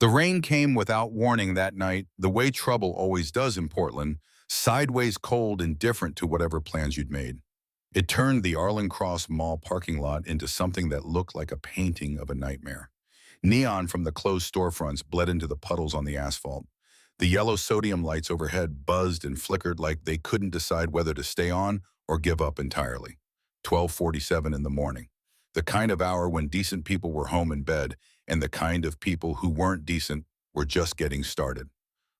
The rain came without warning that night, the way trouble always does in Portland, sideways cold and different to whatever plans you'd made. It turned the Arlen Cross Mall parking lot into something that looked like a painting of a nightmare. Neon from the closed storefronts bled into the puddles on the asphalt. The yellow sodium lights overhead buzzed and flickered like they couldn't decide whether to stay on or give up entirely. 12:47 in the morning. The kind of hour when decent people were home in bed and the kind of people who weren't decent were just getting started.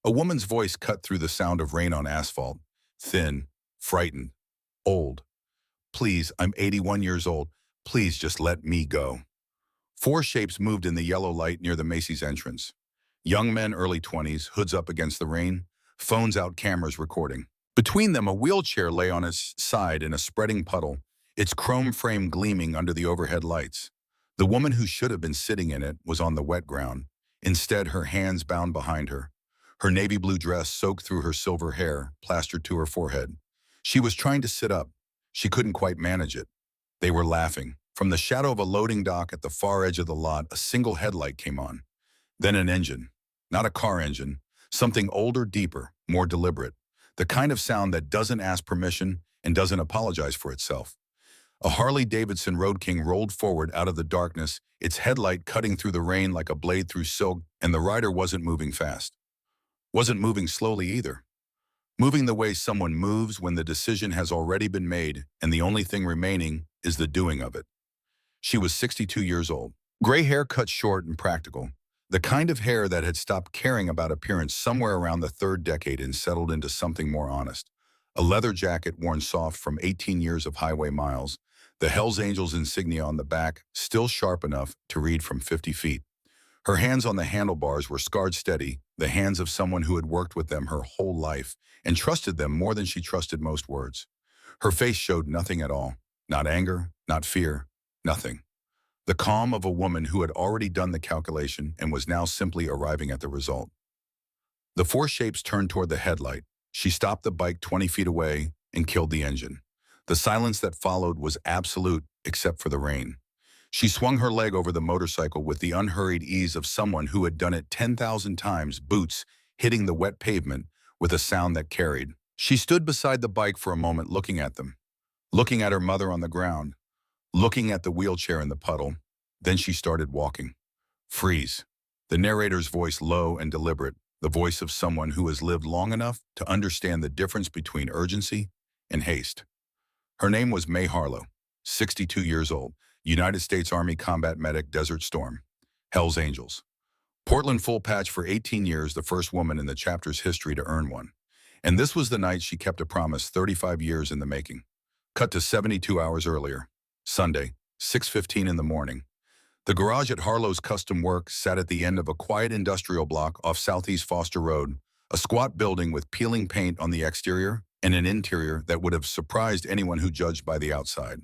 A woman's voice cut through the sound of rain on asphalt. Thin, frightened, old. "Please, I'm 81 years old. Please just let me go." Four shapes moved in the yellow light near the Macy's entrance. Young men, early 20s, hoods up against the rain, phones out, cameras recording. Between them, a wheelchair lay on its side in a spreading puddle, its chrome frame gleaming under the overhead lights. The woman who should have been sitting in it was on the wet ground, instead her hands bound behind her. Her navy blue dress soaked through her silver hair, plastered to her forehead. She was trying to sit up. She couldn't quite manage it. They were laughing. From the shadow of a loading dock at the far edge of the lot, a single headlight came on. Then an engine. Not a car engine. Something older, deeper, more deliberate. The kind of sound that doesn't ask permission and doesn't apologize for itself. A Harley-Davidson Road King rolled forward out of the darkness, its headlight cutting through the rain like a blade through silk, and the rider wasn't moving fast. Wasn't moving slowly either. Moving the way someone moves when the decision has already been made and the only thing remaining is the doing of it. She was 62 years old. Gray hair cut short and practical. The kind of hair that had stopped caring about appearance somewhere around the third decade and settled into something more honest. A leather jacket worn soft from 18 years of highway miles. The Hells Angels insignia on the back, still sharp enough to read from 50 feet. Her hands on the handlebars were scarred steady, the hands of someone who had worked with them her whole life and trusted them more than she trusted most words. Her face showed nothing at all. Not anger, not fear, nothing. The calm of a woman who had already done the calculation and was now simply arriving at the result. The four shapes turned toward the headlight. She stopped the bike 20 feet away and killed the engine. The silence that followed was absolute except for the rain. She swung her leg over the motorcycle with the unhurried ease of someone who had done it 10,000 times, boots hitting the wet pavement with a sound that carried. She stood beside the bike for a moment looking at them, looking at her mother on the ground, looking at the wheelchair in the puddle. Then she started walking. Freeze. The narrator's voice low and deliberate, the voice of someone who has lived long enough to understand the difference between urgency and haste. Her name was May Harlow, 62 years old, United States Army combat medic, Desert Storm, Hells Angels. Portland full patch for 18 years, the first woman in the chapter's history to earn one. And this was the night she kept a promise 35 years in the making. Cut to 72 hours earlier, Sunday, 6:15 in the morning. The garage at Harlow's Custom Work sat at the end of a quiet industrial block off Southeast Foster Road, a squat building with peeling paint on the exterior and an interior that would have surprised anyone who judged by the outside.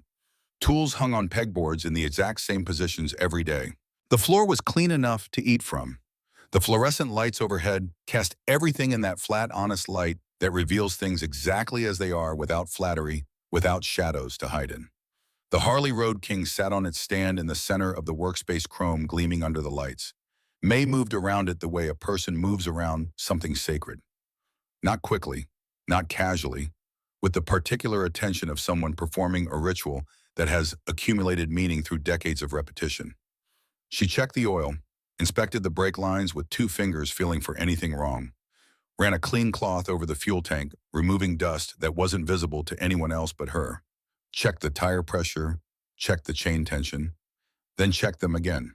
Tools hung on pegboards in the exact same positions every day. The floor was clean enough to eat from. The fluorescent lights overhead cast everything in that flat, honest light that reveals things exactly as they are without flattery, without shadows to hide in. The Harley Road King sat on its stand in the center of the workspace, chrome gleaming under the lights. May moved around it the way a person moves around something sacred. Not quickly, not casually, with the particular attention of someone performing a ritual that has accumulated meaning through decades of repetition. She checked the oil, inspected the brake lines with 2 fingers, feeling for anything wrong, ran a clean cloth over the fuel tank, removing dust that wasn't visible to anyone else but her, checked the tire pressure, checked the chain tension, then checked them again.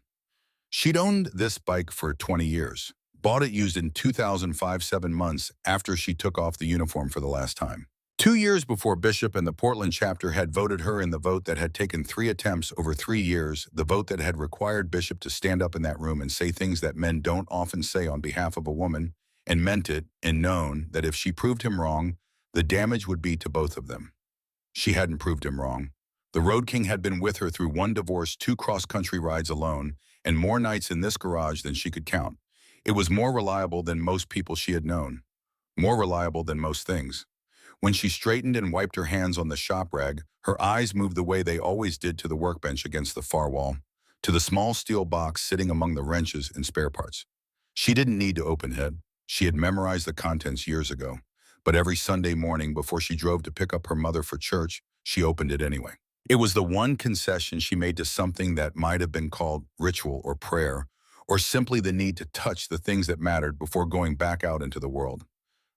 She'd owned this bike for 20 years, bought it used in 2005, 7 months after she took off the uniform for the last time. 2 years before Bishop and the Portland chapter had voted her in the vote that had taken 3 attempts over 3 years, the vote that had required Bishop to stand up in that room and say things that men don't often say on behalf of a woman, and meant it, and known that if she proved him wrong, the damage would be to both of them. She hadn't proved him wrong. The Road King had been with her through 1 divorce, 2 cross-country rides alone, and more nights in this garage than she could count. It was more reliable than most people she had known. More reliable than most things. When she straightened and wiped her hands on the shop rag, her eyes moved the way they always did to the workbench against the far wall, to the small steel box sitting among the wrenches and spare parts. She didn't need to open it. She had memorized the contents years ago. But every Sunday morning before she drove to pick up her mother for church, she opened it anyway. It was the one concession she made to something that might have been called ritual or prayer, or simply the need to touch the things that mattered before going back out into the world.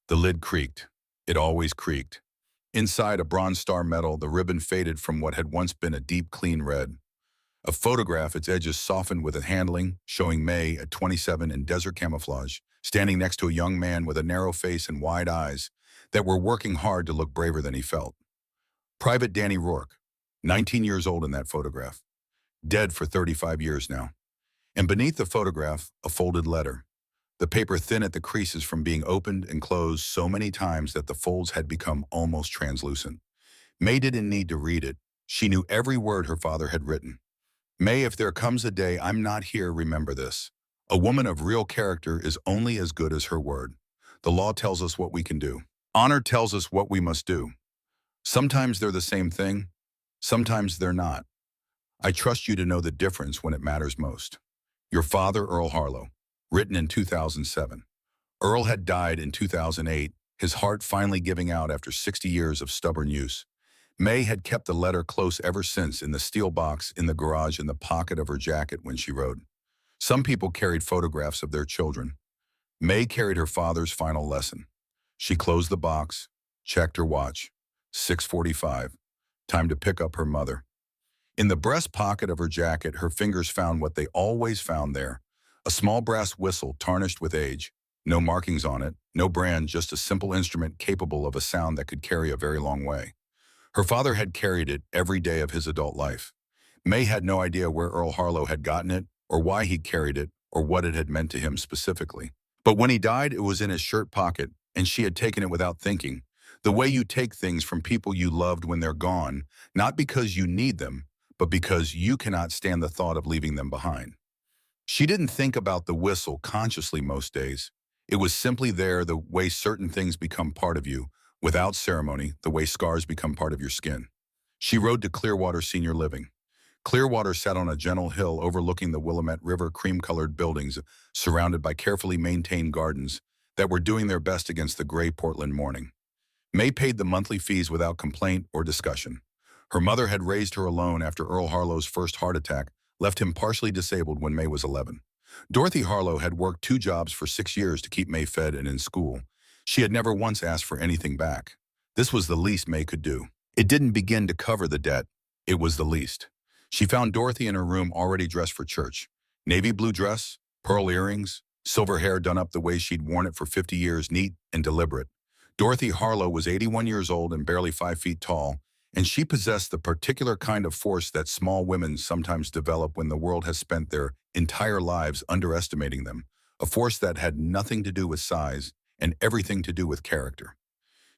The lid creaked. It always creaked. Inside a Bronze Star medal, the ribbon faded from what had once been a deep, clean red. A photograph, its edges softened with a handling, showing May at 27 in desert camouflage, standing next to a young man with a narrow face and wide eyes that were working hard to look braver than he felt. Private Danny Rourke, 19 years old in that photograph, dead for 35 years now. And beneath the photograph, a folded letter, the paper thin at the creases from being opened and closed so many times that the folds had become almost translucent. May didn't need to read it. She knew every word her father had written. May, if there comes a day I'm not here, remember this. A woman of real character is only as good as her word. The law tells us what we can do. Honor tells us what we must do. Sometimes they're the same thing. Sometimes they're not. I trust you to know the difference when it matters most. Your father, Earl Harlow. Written in 2007. Earl had died in 2008, his heart finally giving out after 60 years of stubborn use. May had kept the letter close ever since, in the steel box in the garage in the pocket of her jacket when she wrote. Some people carried photographs of their children. May carried her father's final lesson. She closed the box, checked her watch. 6:45. Time to pick up her mother. In the breast pocket of her jacket, her fingers found what they always found there. A small brass whistle tarnished with age. No markings on it, no brand, just a simple instrument capable of a sound that could carry a very long way. Her father had carried it every day of his adult life. May had no idea where Earl Harlow had gotten it, or why he'd carried it, or what it had meant to him specifically. But when he died, it was in his shirt pocket, and she had taken it without thinking. The way you take things from people you loved when they're gone, not because you need them, but because you cannot stand the thought of leaving them behind. She didn't think about the whistle consciously most days. It was simply there, the way certain things become part of you, without ceremony, the way scars become part of your skin. She rode to Clearwater Senior Living. Clearwater sat on a gentle hill overlooking the Willamette River, cream-colored buildings surrounded by carefully maintained gardens that were doing their best against the gray Portland morning. May paid the monthly fees without complaint or discussion. Her mother had raised her alone after Earl Harlow's first heart attack left him partially disabled when May was 11. Dorothy Harlow had worked 2 jobs for 6 years to keep May fed and in school. She had never once asked for anything back. This was the least May could do. It didn't begin to cover the debt. It was the least. She found Dorothy in her room already dressed for church. Navy blue dress, pearl earrings, silver hair done up the way she'd worn it for 50 years, neat and deliberate. Dorothy Harlow was 81 years old and barely 5 feet tall, and she possessed the particular kind of force that small women sometimes develop when the world has spent their entire lives underestimating them, a force that had nothing to do with size and everything to do with character.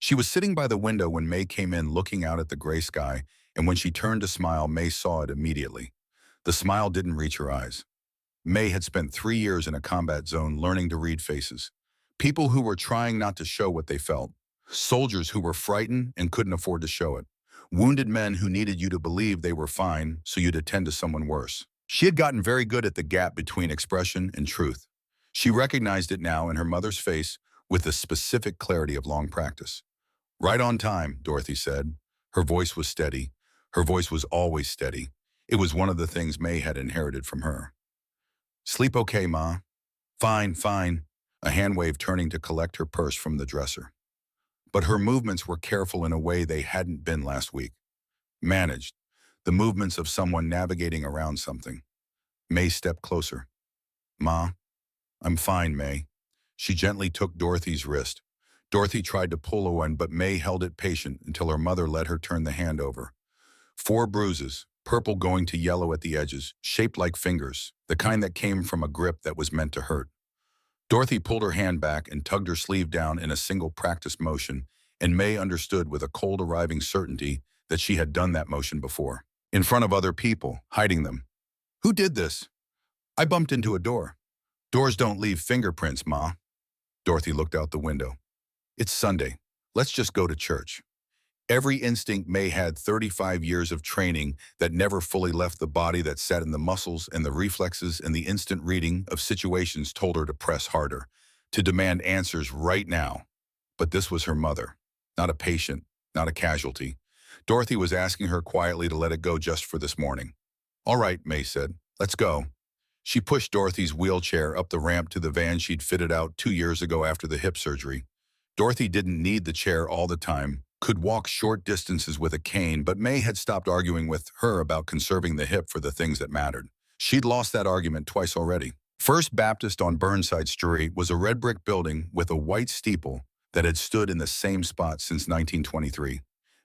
She was sitting by the window when May came in, looking out at the gray sky, and when she turned to smile, May saw it immediately. The smile didn't reach her eyes. May had spent 3 years in a combat zone learning to read faces. People who were trying not to show what they felt. Soldiers who were frightened and couldn't afford to show it. Wounded men who needed you to believe they were fine so you'd attend to someone worse. She had gotten very good at the gap between expression and truth. She recognized it now in her mother's face with the specific clarity of long practice. "Right on time," Dorothy said. Her voice was steady. Her voice was always steady. It was one of the things May had inherited from her. "Sleep okay, Ma?" "Fine, fine." A hand wave turning to collect her purse from the dresser. But her movements were careful in a way they hadn't been last week. Managed. The movements of someone navigating around something. May stepped closer. "Ma, I'm fine, May." She gently took Dorothy's wrist. Dorothy tried to pull away, but May held it patient until her mother let her turn the hand over. 4 bruises, purple going to yellow at the edges, shaped like fingers, the kind that came from a grip that was meant to hurt. Dorothy pulled her hand back and tugged her sleeve down in a single practiced motion, and May understood with a cold arriving certainty that she had done that motion before. In front of other people, hiding them. "Who did this?" "I bumped into a door." "Doors don't leave fingerprints, Ma." Dorothy looked out the window. "It's Sunday. Let's just go to church." Every instinct May had 35 years of training that never fully left the body, that sat in the muscles and the reflexes, and the instant reading of situations told her to press harder, to demand answers right now. But this was her mother, not a patient, not a casualty. Dorothy was asking her quietly to let it go just for this morning. All right, May said, let's go. She pushed Dorothy's wheelchair up the ramp to the van she'd fitted out 2 years ago after the hip surgery. Dorothy didn't need the chair all the time, could walk short distances with a cane, but May had stopped arguing with her about conserving the hip for the things that mattered. She'd lost that argument twice already. First Baptist on Burnside Street was a red brick building with a white steeple that had stood in the same spot since 1923.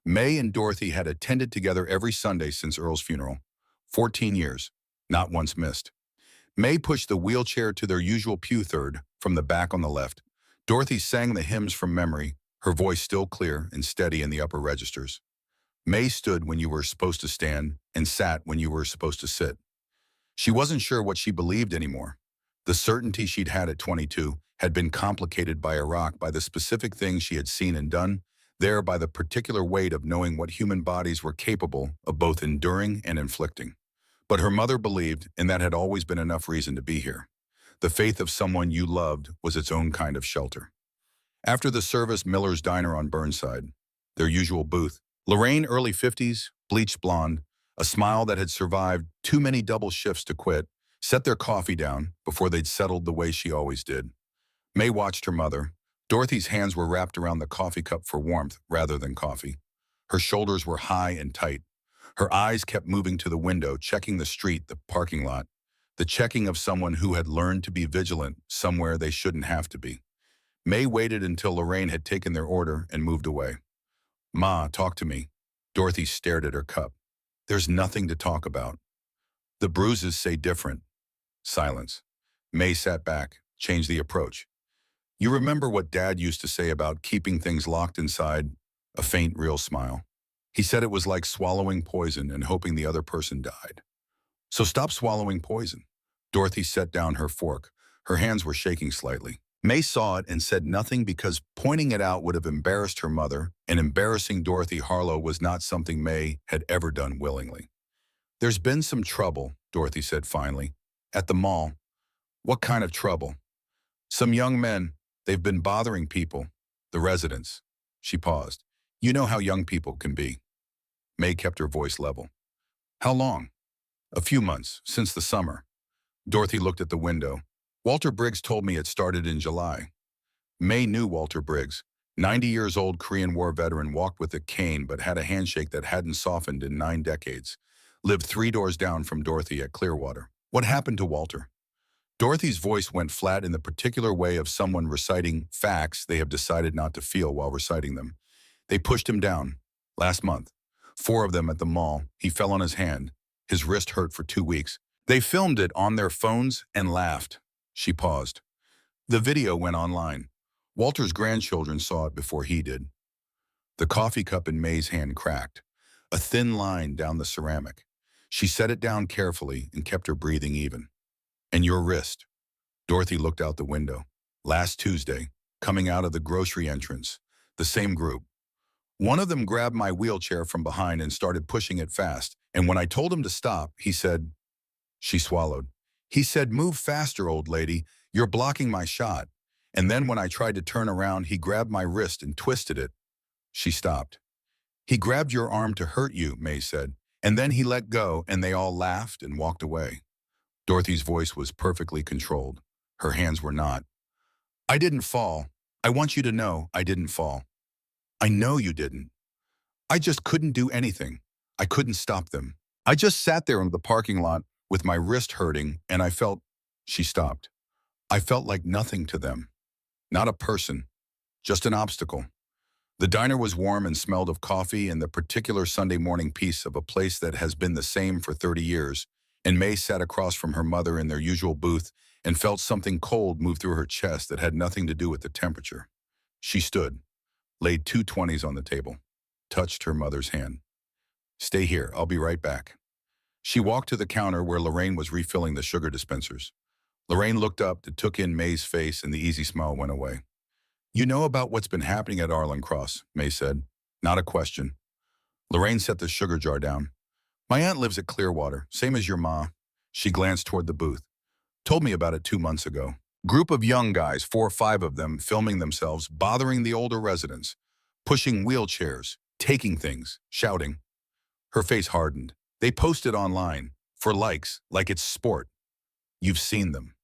May and Dorothy had attended together every Sunday since Earl's funeral. 14 years, not once missed. May pushed the wheelchair to their usual pew third, from the back on the left. Dorothy sang the hymns from memory, her voice still clear and steady in the upper registers. May stood when you were supposed to stand and sat when you were supposed to sit. She wasn't sure what she believed anymore. The certainty she'd had at 22 had been complicated by Iraq, by the specific things she had seen and done, there by the particular weight of knowing what human bodies were capable of both enduring and inflicting. But her mother believed, and that had always been enough reason to be here. The faith of someone you loved was its own kind of shelter. After the service, Miller's Diner on Burnside, their usual booth. Lorraine, early 50s, bleached blonde, a smile that had survived too many double shifts to quit, set their coffee down before they'd settled the way she always did. May watched her mother. Dorothy's hands were wrapped around the coffee cup for warmth rather than coffee. Her shoulders were high and tight. Her eyes kept moving to the window, checking the street, the parking lot, the checking of someone who had learned to be vigilant somewhere they shouldn't have to be. May waited until Lorraine had taken their order and moved away. Ma, talk to me. Dorothy stared at her cup. There's nothing to talk about. The bruises say different. Silence. May sat back, changed the approach. You remember what Dad used to say about keeping things locked inside? A faint, real smile. He said it was like swallowing poison and hoping the other person died. So stop swallowing poison. Dorothy set down her fork. Her hands were shaking slightly. May saw it and said nothing because pointing it out would have embarrassed her mother, and embarrassing Dorothy Harlow was not something May had ever done willingly. There's been some trouble, Dorothy said finally, at the mall. What kind of trouble? Some young men, they've been bothering people, the residents. She paused. You know how young people can be. May kept her voice level. How long? A few months, since the summer. Dorothy looked at the window. Walter Briggs told me it started in July. May knew Walter Briggs. 90-years-old Korean War veteran, walked with a cane but had a handshake that hadn't softened in 9 decades. Lived 3 doors down from Dorothy at Clearwater. What happened to Walter? Dorothy's voice went flat in the particular way of someone reciting facts they have decided not to feel while reciting them. They pushed him down. Last month. 4 of them at the mall. He fell on his hand. His wrist hurt for 2 weeks. They filmed it on their phones and laughed. She paused. The video went online. Walter's grandchildren saw it before he did. The coffee cup in May's hand cracked. A thin line down the ceramic. She set it down carefully and kept her breathing even. And your wrist. Dorothy looked out the window. Last Tuesday, coming out of the grocery entrance, the same group. One of them grabbed my wheelchair from behind and started pushing it fast, and when I told him to stop, he said, she swallowed. He said, move faster, old lady, you're blocking my shot. And then when I tried to turn around, he grabbed my wrist and twisted it. She stopped. He grabbed your arm to hurt you, May said, and then he let go and they all laughed and walked away. Dorothy's voice was perfectly controlled. Her hands were not. I didn't fall. I want you to know I didn't fall. I know you didn't. I just couldn't do anything. I couldn't stop them. I just sat there in the parking lot with my wrist hurting, and I felt, she stopped. I felt like nothing to them. Not a person, just an obstacle. The diner was warm and smelled of coffee and the particular Sunday morning peace of a place that has been the same for 30 years, and May sat across from her mother in their usual booth and felt something cold move through her chest that had nothing to do with the temperature. She stood, laid 2 20s on the table, touched her mother's hand. Stay here, I'll be right back. She walked to the counter where Lorraine was refilling the sugar dispensers. Lorraine looked up, took in May's face, and the easy smile went away. You know about what's been happening at Arlen Cross, May said. Not a question. Lorraine set the sugar jar down. My aunt lives at Clearwater, same as your ma. She glanced toward the booth. Told me about it 2 months ago. Group of young guys, 4 or 5 of them, filming themselves, bothering the older residents, pushing wheelchairs, taking things, shouting. Her face hardened. They posted online, for likes, like it's sport. You've seen them.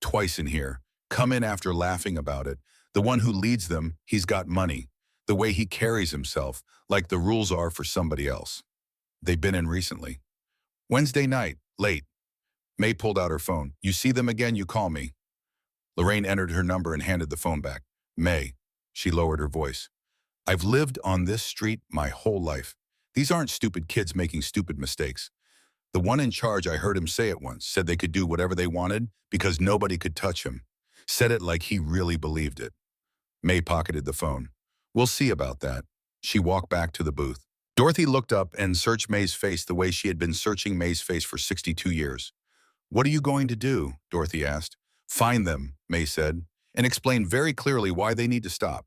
Twice in here. Come in after laughing about it. The one who leads them, he's got money. The way he carries himself, like the rules are for somebody else. They've been in recently. Wednesday night, late. May pulled out her phone. You see them again, you call me. Lorraine entered her number and handed the phone back. May. She lowered her voice. I've lived on this street my whole life. These aren't stupid kids making stupid mistakes. The one in charge, I heard him say it once, said they could do whatever they wanted because nobody could touch him. Said it like he really believed it. May pocketed the phone. We'll see about that. She walked back to the booth. Dorothy looked up and searched May's face the way she had been searching May's face for 62 years. What are you going to do? Dorothy asked. Find them, May said, and explain very clearly why they need to stop.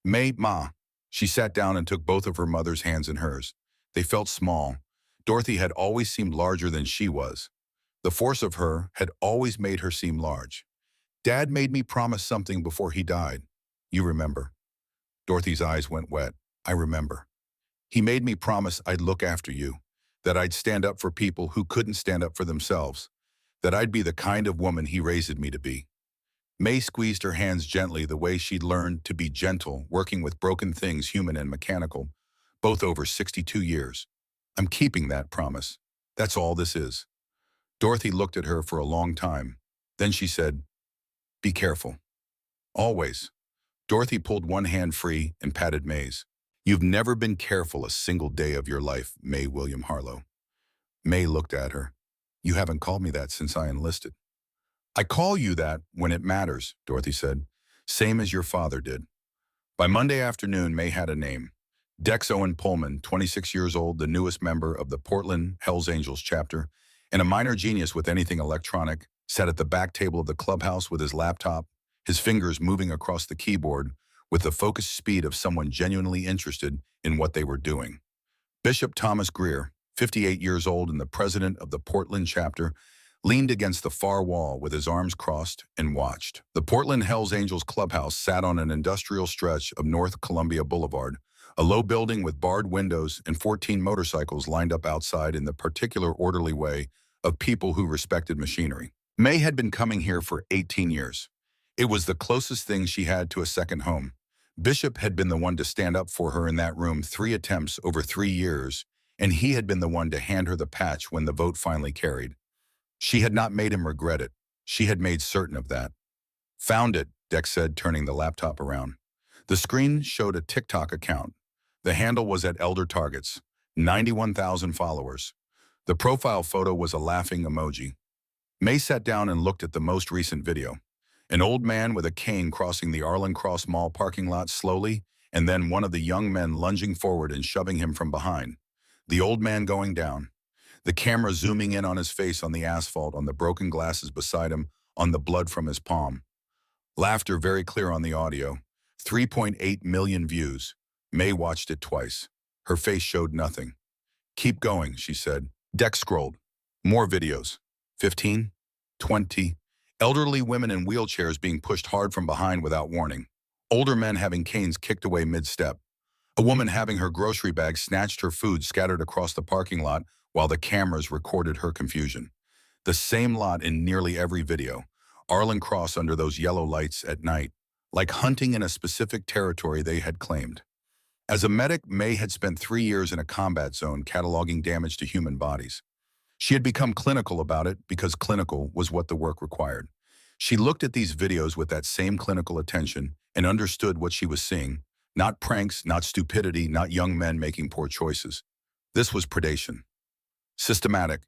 May, Ma. She sat down and took both of her mother's hands in hers. They felt small. Dorothy had always seemed larger than she was. The force of her had always made her seem large. Dad made me promise something before he died. You remember. Dorothy's eyes went wet. I remember. He made me promise I'd look after you, that I'd stand up for people who couldn't stand up for themselves, that I'd be the kind of woman he raised me to be. May squeezed her hands gently the way she'd learned to be gentle, working with broken things, human and mechanical, both over 62 years. I'm keeping that promise. That's all this is. Dorothy looked at her for a long time. Then she said, be careful. Always. Dorothy pulled one hand free and patted May's. You've never been careful a single day of your life, May William Harlow. May looked at her. You haven't called me that since I enlisted. I call you that when it matters, Dorothy said. Same as your father did. By Monday afternoon, May had a name. Dex Owen Pullman, 26 years old, the newest member of the Portland Hells Angels chapter, and a minor genius with anything electronic, sat at the back table of the clubhouse with his laptop, his fingers moving across the keyboard with the focused speed of someone genuinely interested in what they were doing. Bishop Thomas Greer, 58 years old and the president of the Portland chapter, leaned against the far wall with his arms crossed and watched. The Portland Hells Angels clubhouse sat on an industrial stretch of North Columbia Boulevard, a low building with barred windows and 14 motorcycles lined up outside in the particular orderly way of people who respected machinery. May had been coming here for 18 years. It was the closest thing she had to a second home. Bishop had been the one to stand up for her in that room 3 attempts over 3 years, and he had been the one to hand her the patch when the vote finally carried. She had not made him regret it. She had made certain of that. Found it, Dex said, turning the laptop around. The screen showed a TikTok account. The handle was at Elder Targets, 91,000 followers. The profile photo was a laughing emoji. May sat down and looked at the most recent video. An old man with a cane crossing the Arlen Cross Mall parking lot slowly, and then one of the young men lunging forward and shoving him from behind. The old man going down. The camera zooming in on his face on the asphalt, on the broken glasses beside him, on the blood from his palm. Laughter very clear on the audio. 3.8 million views. May watched it twice. Her face showed nothing. Keep going, she said. Dex scrolled. More videos. 15, 20. Elderly women in wheelchairs being pushed hard from behind without warning. Older men having canes kicked away mid-step. A woman having her grocery bag snatched, her food scattered across the parking lot while the cameras recorded her confusion. The same lot in nearly every video. Arlen Cross under those yellow lights at night, like hunting in a specific territory they had claimed. As a medic, May had spent 3 years in a combat zone cataloging damage to human bodies. She had become clinical about it because clinical was what the work required. She looked at these videos with that same clinical attention and understood what she was seeing. Not pranks, not stupidity, not young men making poor choices. This was predation. Systematic.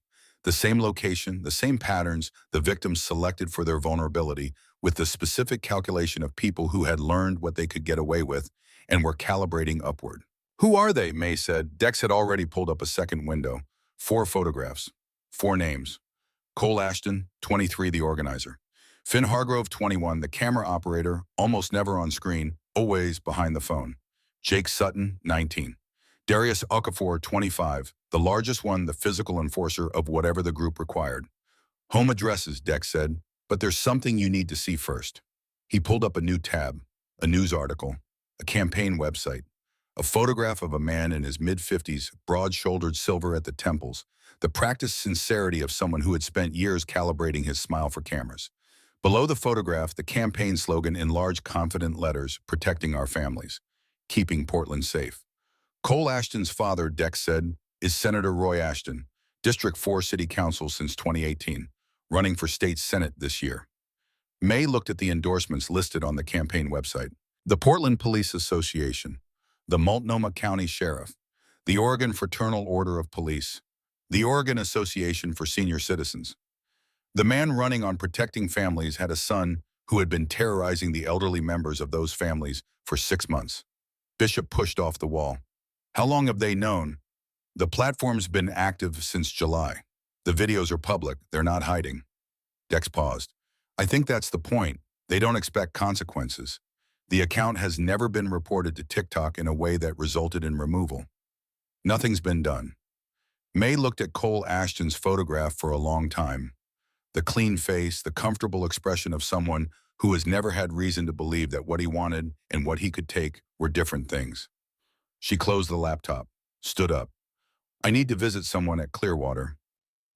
The same location, the same patterns, the victims selected for their vulnerability, with the specific calculation of people who had learned what they could get away with and were calibrating upward. Who are they? May said. Dex had already pulled up a second window. 4 photographs. 4 names. Cole Ashton, 23, the organizer. Finn Hargrove, 21, the camera operator, almost never on screen, always behind the phone. Jake Sutton, 19. Darius Okafor, 25, the largest one, the physical enforcer of whatever the group required. Home addresses, Dex said, but there's something you need to see first. He pulled up a new tab, a news article, a campaign website, a photograph of a man in his mid-50s, broad-shouldered, silver at the temples, the practiced sincerity of someone who had spent years calibrating his smile for cameras. Below the photograph, the campaign slogan in large, confident letters, protecting our families, keeping Portland safe. Cole Ashton's father, Dex said, is Senator Roy Ashton, District 4 City Council since 2018, running for state senate this year. May looked at the endorsements listed on the campaign website. The Portland Police Association, the Multnomah County Sheriff, the Oregon Fraternal Order of Police, the Oregon Association for Senior Citizens. The man running on protecting families had a son who had been terrorizing the elderly members of those families for 6 months. Bishop pushed off the wall. How long have they known? The platform's been active since July. The videos are public, they're not hiding. Dex paused. I think that's the point. They don't expect consequences. The account has never been reported to TikTok in a way that resulted in removal. Nothing's been done. May looked at Cole Ashton's photograph for a long time. The clean face, the comfortable expression of someone who has never had reason to believe that what he wanted and what he could take were different things. She closed the laptop, stood up. I need to visit someone at Clearwater.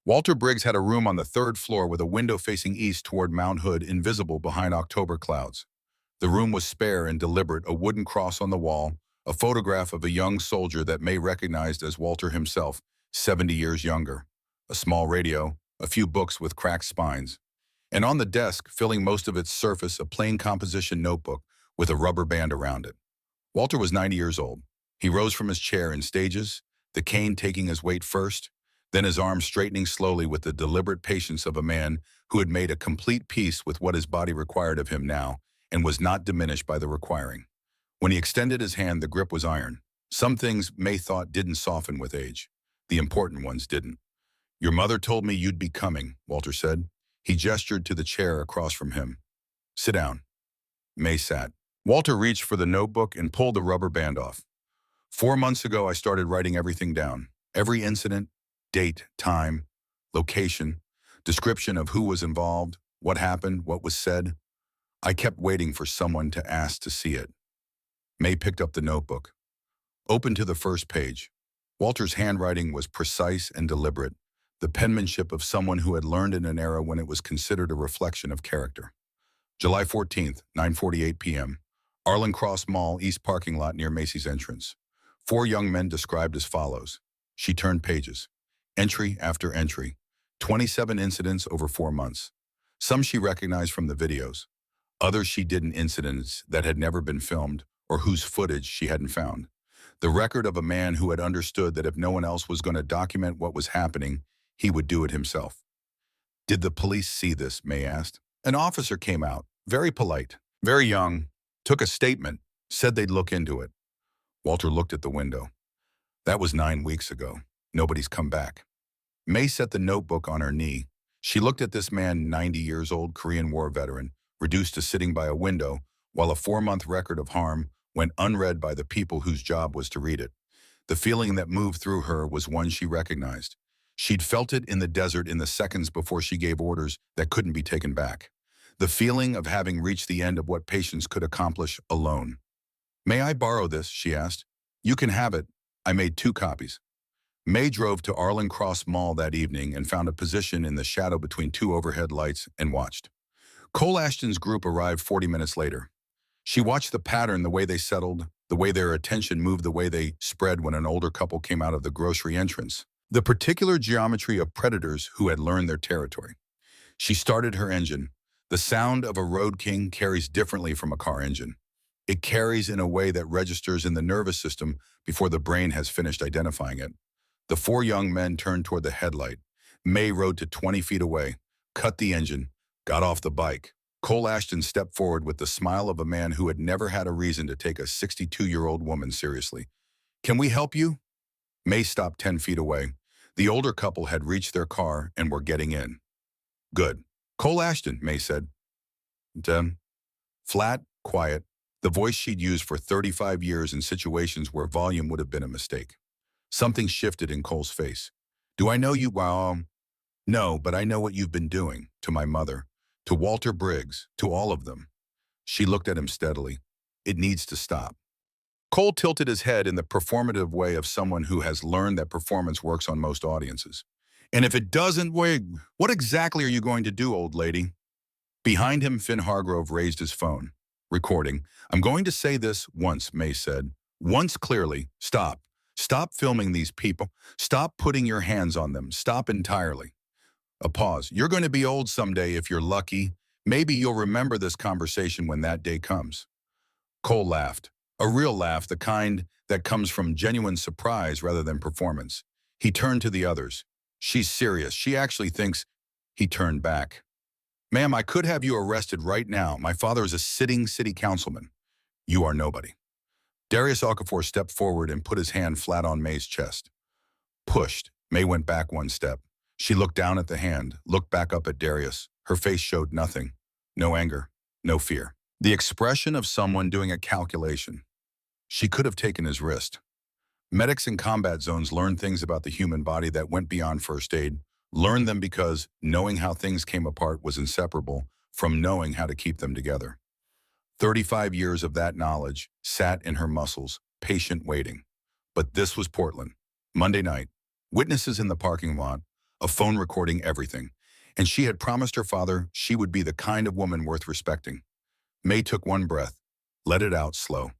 Walter Briggs had a room on the 3rd floor with a window facing east toward Mount Hood, invisible behind October clouds. The room was spare and deliberate, a wooden cross on the wall, a photograph of a young soldier that May recognized as Walter himself, 70 years younger, a small radio, a few books with cracked spines, and on the desk, filling most of its surface, a plain composition notebook with a rubber band around it. Walter was 90 years old. He rose from his chair in stages, the cane taking his weight first, then his arms straightening slowly with the deliberate patience of a man who had made a complete peace with what his body required of him now and was not diminished by the requiring. When he extended his hand, the grip was iron. Some things May thought didn't soften with age. The important ones didn't. Your mother told me you'd be coming, Walter said. He gestured to the chair across from him. Sit down. May sat. Walter reached for the notebook and pulled the rubber band off. 4 months ago, I started writing everything down. Every incident, date, time, location, description of who was involved, what happened, what was said. I kept waiting for someone to ask to see it. May picked up the notebook. Opened to the first page. Walter's handwriting was precise and deliberate, the penmanship of someone who had learned in an era when it was considered a reflection of character. July 14th, 9:48 p.m. Arlen Cross Mall, East parking lot near Macy's entrance. 4 young men described as follows. She turned pages. Entry after entry. 27 incidents over 4 months. Some she recognized from the videos. Others she didn't, incidents that had never been filmed or whose footage she hadn't found. The record of a man who had understood that if no one else was going to document what was happening, he would do it himself. Did the police see this? May asked. An officer came out, very polite, very young, took a statement, said they'd look into it. Walter looked at the window. That was 9 weeks ago. Nobody's come back. May set the notebook on her knee. She looked at this man, 90 years old, Korean War veteran, reduced to sitting by a window, while a 4-month record of harm went unread by the people whose job was to read it. The feeling that moved through her was one she recognized. She'd felt it in the desert in the seconds before she gave orders that couldn't be taken back. The feeling of having reached the end of what patience could accomplish alone. May I borrow this? She asked. You can have it. I made 2 copies. May drove to Arlen Cross Mall that evening and found a position in the shadow between 2 overhead lights and watched. Cole Ashton's group arrived 40 minutes later. She watched the pattern, the way they settled, the way their attention moved, the way they spread when an older couple came out of the grocery entrance. The particular geometry of predators who had learned their territory. She started her engine. The sound of a Road King carries differently from a car engine. It carries in a way that registers in the nervous system before the brain has finished identifying it. The 4 young men turned toward the headlight. May rode to 20 feet away, cut the engine, got off the bike. Cole Ashton stepped forward with the smile of a man who had never had a reason to take a 62-year-old woman seriously. Can we help you? May stopped 10 feet away. The older couple had reached their car and were getting in. Good. Cole Ashton, May said. Flat, quiet, the voice she'd used for 35 years in situations where volume would have been a mistake. Something shifted in Cole's face. Do I know you? Well, no, but I know what you've been doing to my mother, to Walter Briggs, to all of them. She looked at him steadily. It needs to stop. Cole tilted his head in the performative way of someone who has learned that performance works on most audiences. And if it doesn't, what exactly are you going to do, old lady? Behind him, Finn Hargrove raised his phone. Recording. I'm going to say this once, May said. Once clearly. Stop. Stop filming these people. Stop putting your hands on them. Stop entirely. A pause. You're going to be old someday if you're lucky. Maybe you'll remember this conversation when that day comes. Cole laughed. A real laugh, the kind that comes from genuine surprise rather than performance. He turned to the others. She's serious. She actually thinks. He turned back. Ma'am, I could have you arrested right now. My father is a sitting city councilman. You are nobody. Darius Okafor stepped forward and put his hand flat on May's chest. Pushed. May went back one step. She looked down at the hand, looked back up at Darius. Her face showed nothing. No anger, no fear. The expression of someone doing a calculation. She could have taken his wrist. Medics in combat zones learn things about the human body that went beyond first aid, learned them because knowing how things came apart was inseparable from knowing how to keep them together. 35 years of that knowledge sat in her muscles, patient waiting. But this was Portland. Monday night, witnesses in the parking lot, a phone recording everything, and she had promised her father she would be the kind of woman worth respecting. May took one breath, let it out slow.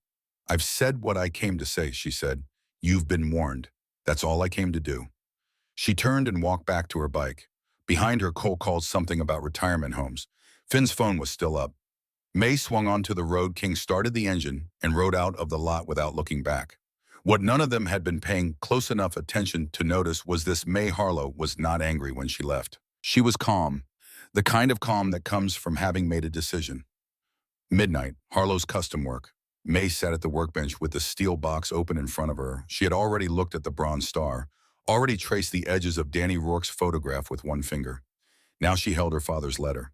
I've said what I came to say, she said. You've been warned. That's all I came to do. She turned and walked back to her bike. Behind her, Cole called something about retirement homes. Finn's phone was still up. May swung onto the road. King started the engine and rode out of the lot without looking back. What none of them had been paying close enough attention to notice was this: May Harlow was not angry when she left. She was calm, the kind of calm that comes from having made a decision. Midnight, Harlow's custom work. May sat at the workbench with the steel box open in front of her. She had already looked at the bronze star, already traced the edges of Danny Rourke's photograph with one finger. Now she held her father's letter.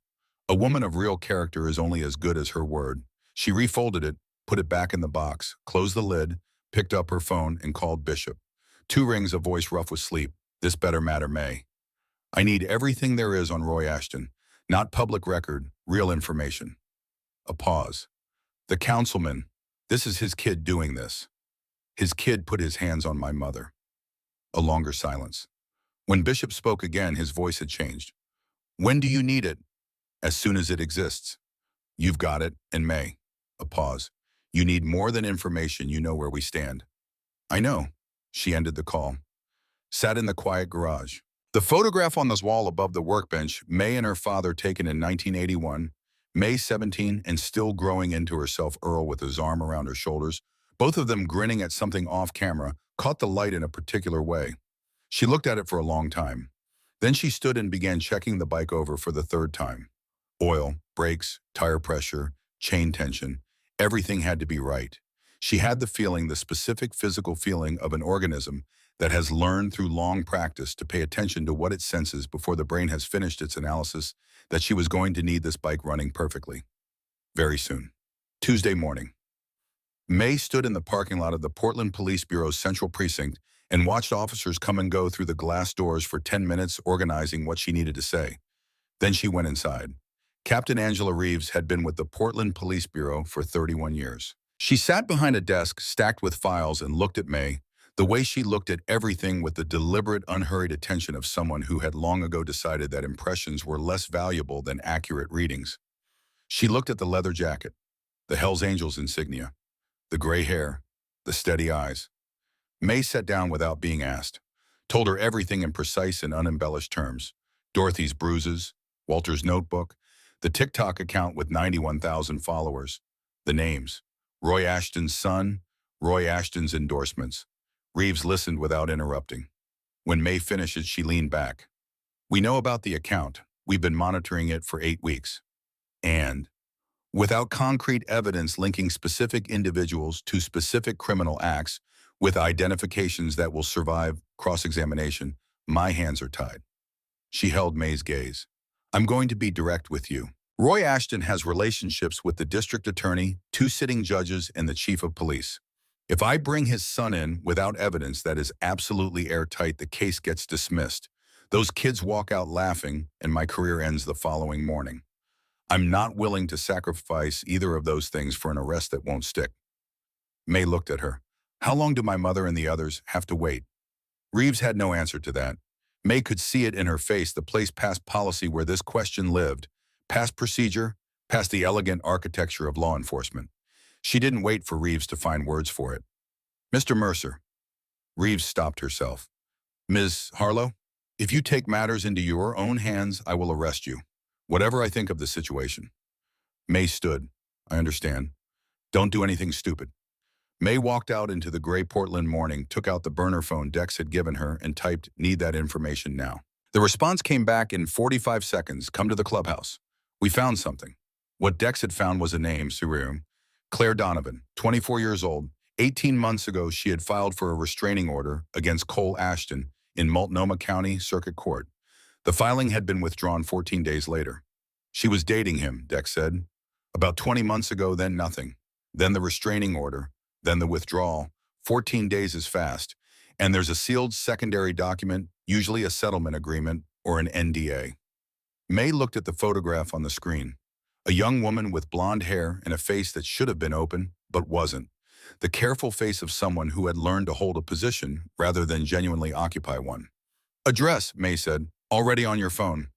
A woman of real character is only as good as her word. She refolded it, put it back in the box, closed the lid, picked up her phone, and called Bishop. 2 rings, a voice rough with sleep. This better matter, May. I need everything there is on Roy Ashton. Not public record, real information. A pause. The councilman. This is his kid doing this. His kid put his hands on my mother. A longer silence. When Bishop spoke again, his voice had changed. When do you need it? As soon as it exists. You've got it, and May. A pause. You need more than information. You know where we stand. I know. She ended the call. Sat in the quiet garage. The photograph on the wall above the workbench, May and her father taken in 1981, May 17 and still growing into herself, Earl with his arm around her shoulders, both of them grinning at something off camera, caught the light in a particular way. She looked at it for a long time. Then she stood and began checking the bike over for the 3rd time. Oil, brakes, tire pressure, chain tension, everything had to be right. She had the feeling, the specific physical feeling of an organism that has learned through long practice to pay attention to what it senses before the brain has finished its analysis, that she was going to need this bike running perfectly. Very soon. Tuesday morning. May stood in the parking lot of the Portland Police Bureau's Central Precinct and watched officers come and go through the glass doors for 10 minutes, organizing what she needed to say. Then she went inside. Captain Angela Reeves had been with the Portland Police Bureau for 31 years. She sat behind a desk stacked with files and looked at May, the way she looked at everything with the deliberate, unhurried attention of someone who had long ago decided that impressions were less valuable than accurate readings. She looked at the leather jacket, the Hells Angels insignia, the gray hair, the steady eyes. May sat down without being asked, told her everything in precise and unembellished terms. Dorothy's bruises, Walter's notebook, the TikTok account with 91,000 followers, the names, Roy Ashton's son, Roy Ashton's endorsements. Reeves listened without interrupting. When May finished, she leaned back. We know about the account. We've been monitoring it for 8 weeks. And, without concrete evidence linking specific individuals to specific criminal acts, with identifications that will survive cross-examination, my hands are tied. She held May's gaze. I'm going to be direct with you. Roy Ashton has relationships with the district attorney, two sitting judges, and the chief of police. If I bring his son in without evidence that is absolutely airtight, the case gets dismissed. Those kids walk out laughing, and my career ends the following morning. I'm not willing to sacrifice either of those things for an arrest that won't stick. May looked at her. How long do my mother and the others have to wait? Reeves had no answer to that. May could see it in her face, the place past policy where this question lived, past procedure, past the elegant architecture of law enforcement. She didn't wait for Reeves to find words for it. Mr. Mercer. Reeves stopped herself. Ms. Harlow, if you take matters into your own hands, I will arrest you, whatever I think of the situation. May stood. I understand. Don't do anything stupid. May walked out into the gray Portland morning, took out the burner phone Dex had given her, and typed, "Need that information now." The response came back in 45 seconds. "Come to the clubhouse. We found something." What Dex had found was a name, Surium. Claire Donovan, 24 years old. 18 months ago, she had filed for a restraining order against Cole Ashton in Multnomah County Circuit Court. The filing had been withdrawn 14 days later. She was dating him, Dex said. About 20 months ago, then nothing. Then the restraining order. Then the withdrawal. 14 days is fast. And there's a sealed secondary document, usually a settlement agreement or an NDA. May looked at the photograph on the screen. A young woman with blonde hair and a face that should have been open, but wasn't. The careful face of someone who had learned to hold a position rather than genuinely occupy one. "Address," May said, "already on your phone."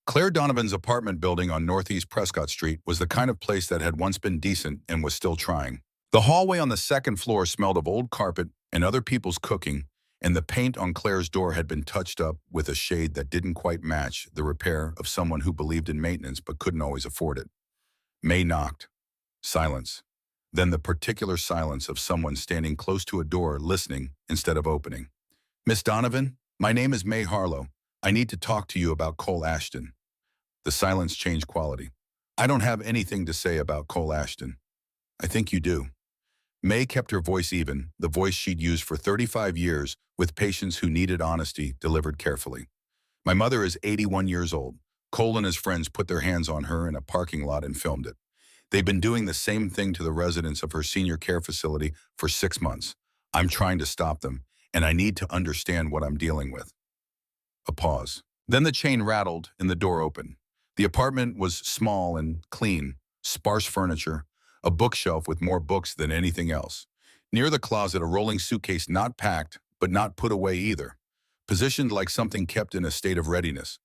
Claire Donovan's apartment building on Northeast Prescott Street was the kind of place that had once been decent and was still trying. The hallway on the second floor smelled of old carpet and other people's cooking, and the paint on Claire's door had been touched up with a shade that didn't quite match the repair of someone who believed in maintenance but couldn't always afford it. May knocked. Silence. Then the particular silence of someone standing close to a door listening instead of opening. "Miss Donovan, my name is May Harlow. I need to talk to you about Cole Ashton." The silence changed quality. "I don't have anything to say about Cole Ashton." "I think you do." May kept her voice even, the voice she'd used for 35 years with patients who needed honesty delivered carefully. "My mother is 81 years old. Cole and his friends put their hands on her in a parking lot and filmed it. They've been doing the same thing to the residents of her senior care facility for 6 months. I'm trying to stop them, and I need to understand what I'm dealing with." A pause. Then the chain rattled and the door opened. The apartment was small and clean, sparse furniture, a bookshelf with more books than anything else. Near the closet, a rolling suitcase not packed, but not put away either, positioned like something kept in a state of readiness.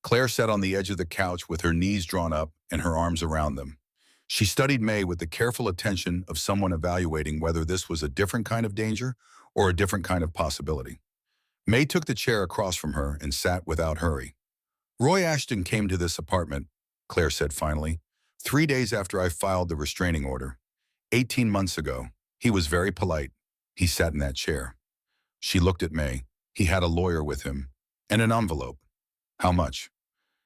Claire sat on the edge of the couch with her knees drawn up and her arms around them. She studied May with the careful attention of someone evaluating whether this was a different kind of danger or a different kind of possibility. May took the chair across from her and sat without hurry. "Roy Ashton came to this apartment," Claire said finally, "3 days after I filed the restraining order. 18 months ago. He was very polite. He sat in that chair." She looked at May. "He had a lawyer with him. And an envelope." "How much?"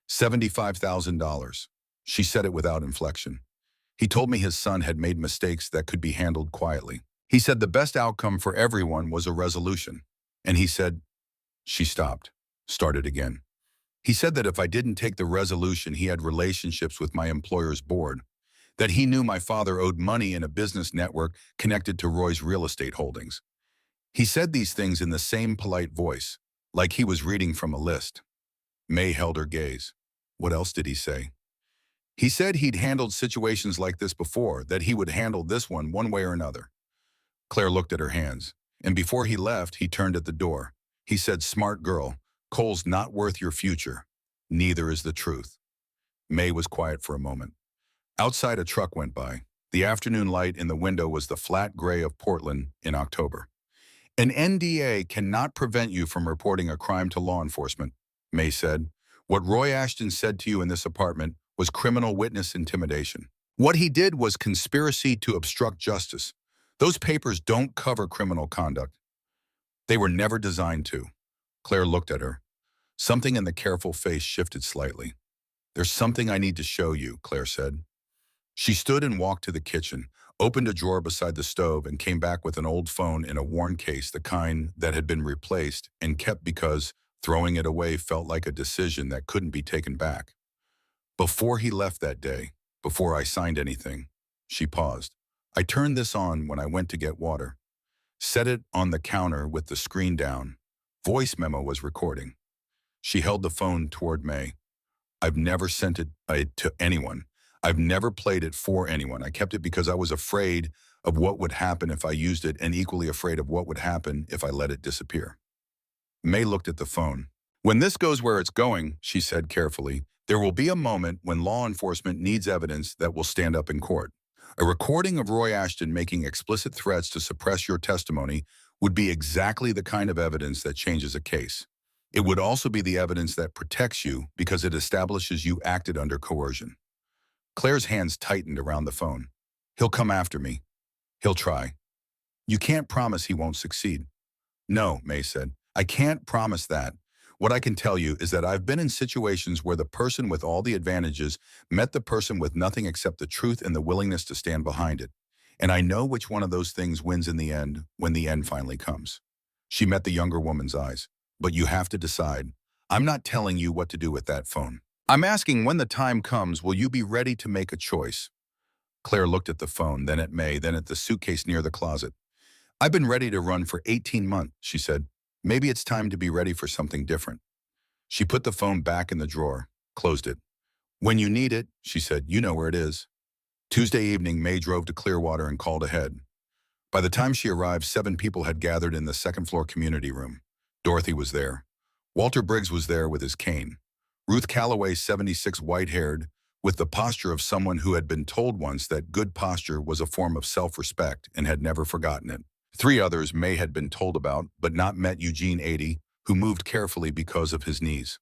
$75,000. She said it without inflection. "He told me his son had made mistakes that could be handled quietly. He said the best outcome for everyone was a resolution. And he said—" She stopped, started again. "He said that if I didn't take the resolution, he had relationships with my employer's board, that he knew my father owed money in a business network connected to Roy's real estate holdings." He said these things in the same polite voice, like he was reading from a list. May held her gaze. "What else did he say?" "He said he'd handled situations like this before, that he would handle this one way or another." Claire looked at her hands, and before he left, he turned at the door. He said, "Smart girl, Cole's not worth your future. Neither is the truth." May was quiet for a moment. Outside, a truck went by. The afternoon light in the window was the flat gray of Portland in October. "An NDA cannot prevent you from reporting a crime to law enforcement," May said. "What Roy Ashton said to you in this apartment was criminal witness intimidation. What he did was conspiracy to obstruct justice. Those papers don't cover criminal conduct. They were never designed to." Claire looked at her. Something in the careful face shifted slightly. "There's something I need to show you," Claire said. She stood and walked to the kitchen, opened a drawer beside the stove, and came back with an old phone in a worn case, the kind that had been replaced and kept because throwing it away felt like a decision that couldn't be taken back. Before he left that day, before I signed anything, she paused. I turned this on when I went to get water. Set it on the counter with the screen down. Voice memo was recording. She held the phone toward May. I've never sent it to anyone. I've never played it for anyone. I kept it because I was afraid of what would happen if I used it and equally afraid of what would happen if I let it disappear. May looked at the phone. When this goes where it's going, she said carefully, there will be a moment when law enforcement needs evidence that will stand up in court. A recording of Roy Ashton making explicit threats to suppress your testimony would be exactly the kind of evidence that changes a case. It would also be the evidence that protects you because it establishes you acted under coercion. Claire's hands tightened around the phone. He'll come after me. He'll try. You can't promise he won't succeed. No, May said. I can't promise that. What I can tell you is that I've been in situations where the person with all the advantages met the person with nothing except the truth and the willingness to stand behind it. And I know which one of those things wins in the end when the end finally comes. She met the younger woman's eyes. But you have to decide. I'm not telling you what to do with that phone. I'm asking when the time comes, will you be ready to make a choice? Claire looked at the phone, then at May, then at the suitcase near the closet. I've been ready to run for 18 months, she said. Maybe it's time to be ready for something different. She put the phone back in the drawer, closed it. When you need it, she said, you know where it is. Tuesday evening, May drove to Clearwater and called ahead. By the time she arrived, 7 people had gathered in the second-floor community room. Dorothy was there. Walter Briggs was there with his cane. Ruth Calloway, 76, white-haired, with the posture of someone who had been told once that good posture was a form of self-respect and had never forgotten it. 3 others May had been told about, but not met: Eugene, 80, who moved carefully because of his knees.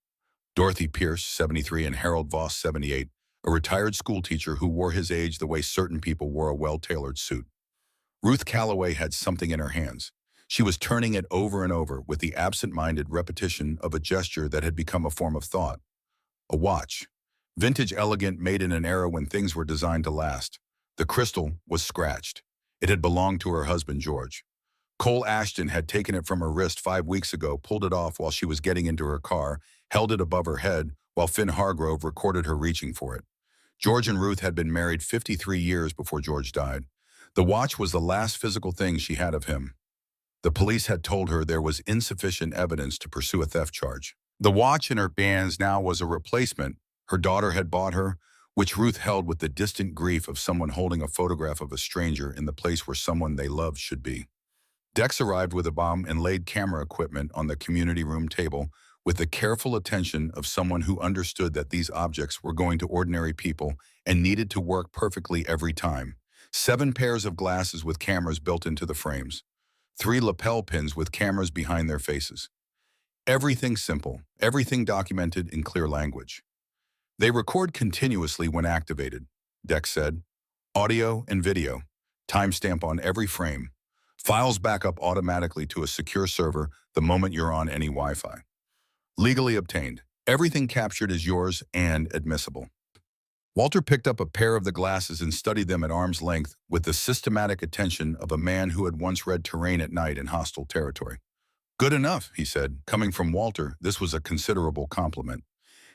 Dorothy Pierce, 73, and Harold Voss, 78, a retired schoolteacher who wore his age the way certain people wore a well-tailored suit. Ruth Calloway had something in her hands. She was turning it over and over with the absent-minded repetition of a gesture that had become a form of thought. A watch. Vintage, elegant, made in an era when things were designed to last. The crystal was scratched. It had belonged to her husband, George. Cole Ashton had taken it from her wrist 5 weeks ago, pulled it off while she was getting into her car, held it above her head while Finn Hargrove recorded her reaching for it. George and Ruth had been married 53 years before George died. The watch was the last physical thing she had of him. The police had told her there was insufficient evidence to pursue a theft charge. The watch in her hands now was a replacement her daughter had bought her, which Ruth held with the distant grief of someone holding a photograph of a stranger in the place where someone they loved should be. Dex arrived with a bomb and laid camera equipment on the community room table with the careful attention of someone who understood that these objects were going to ordinary people and needed to work perfectly every time. 7 pairs of glasses with cameras built into the frames. 3 lapel pins with cameras behind their faces. Everything simple, everything documented in clear language. They record continuously when activated, Dex said. Audio and video, timestamp on every frame. Files back up automatically to a secure server the moment you're on any Wi-Fi. Legally obtained. Everything captured is yours and admissible. Walter picked up a pair of the glasses and studied them at arm's length with the systematic attention of a man who had once read terrain at night in hostile territory. Good enough, he said. Coming from Walter, this was a considerable compliment.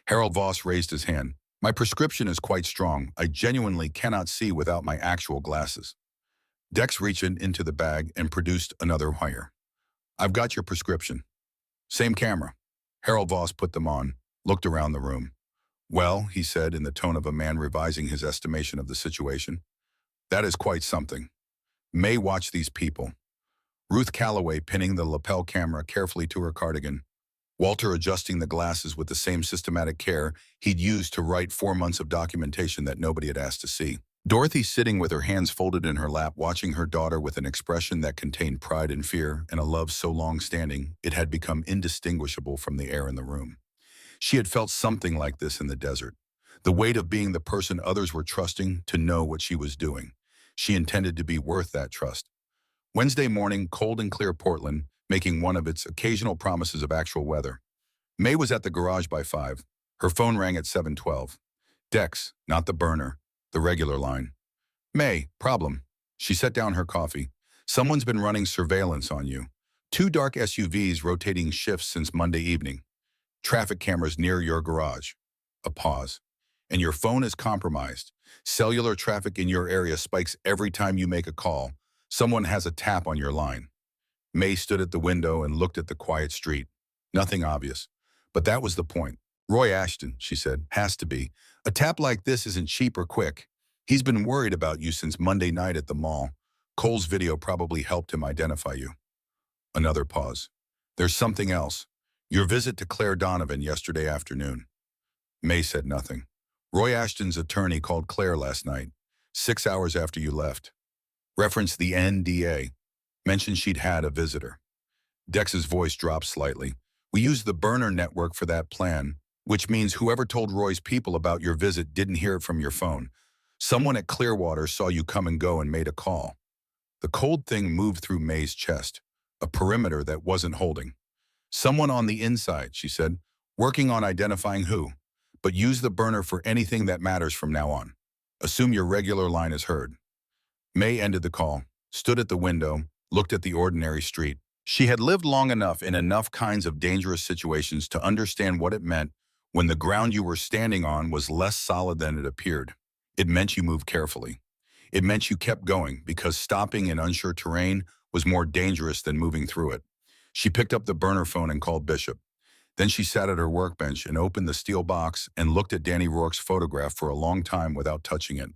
Harold Voss raised his hand. My prescription is quite strong. I genuinely cannot see without my actual glasses. Dex reached into the bag and produced another wire. I've got your prescription. Same camera. Harold Voss put them on, looked around the room. Well, he said in the tone of a man revising his estimation of the situation. That is quite something. May watched these people. Ruth Calloway pinning the lapel camera carefully to her cardigan. Walter adjusting the glasses with the same systematic care he'd used to write 4 months of documentation that nobody had asked to see. Dorothy sitting with her hands folded in her lap, watching her daughter with an expression that contained pride and fear and a love so long-standing it had become indistinguishable from the air in the room. She had felt something like this in the desert. The weight of being the person others were trusting to know what she was doing. She intended to be worth that trust. Wednesday morning, cold and clear Portland, making one of its occasional promises of actual weather. May was at the garage by 5. Her phone rang at 7:12. Dex, not the burner, the regular line. May, problem. She set down her coffee. Someone's been running surveillance on you. 2 dark SUVs rotating shifts since Monday evening. Traffic cameras near your garage. A pause. and your phone is compromised. Cellular traffic in your area spikes every time you make a call. Someone has a tap on your line. May stood at the window and looked at the quiet street. Nothing obvious. But that was the point. Roy Ashton, she said, has to be. A tap like this isn't cheap or quick. He's been worried about you since Monday night at the mall. Cole's video probably helped him identify you. Another pause. There's something else. Your visit to Claire Donovan yesterday afternoon. May said nothing. Roy Ashton's attorney called Claire last night, 6 hours after you left. Referenced the NDA. Mentioned she'd had a visitor. Dex's voice dropped slightly. We used the burner network for that plan, which means whoever told Roy's people about your visit didn't hear it from your phone. Someone at Clearwater saw you come and go and made a call. The cold thing moved through May's chest, a perimeter that wasn't holding. Someone on the inside, she said, working on identifying who. But use the burner for anything that matters from now on. Assume your regular line is heard. May ended the call, stood at the window, looked at the ordinary street. She had lived long enough in enough kinds of dangerous situations to understand what it meant when the ground you were standing on was less solid than it appeared. It meant you moved carefully. It meant you kept going because stopping in unsure terrain was more dangerous than moving through it. She picked up the burner phone and called Bishop. Then she sat at her workbench and opened the steel box and looked at Danny Rourke's photograph for a long time without touching it.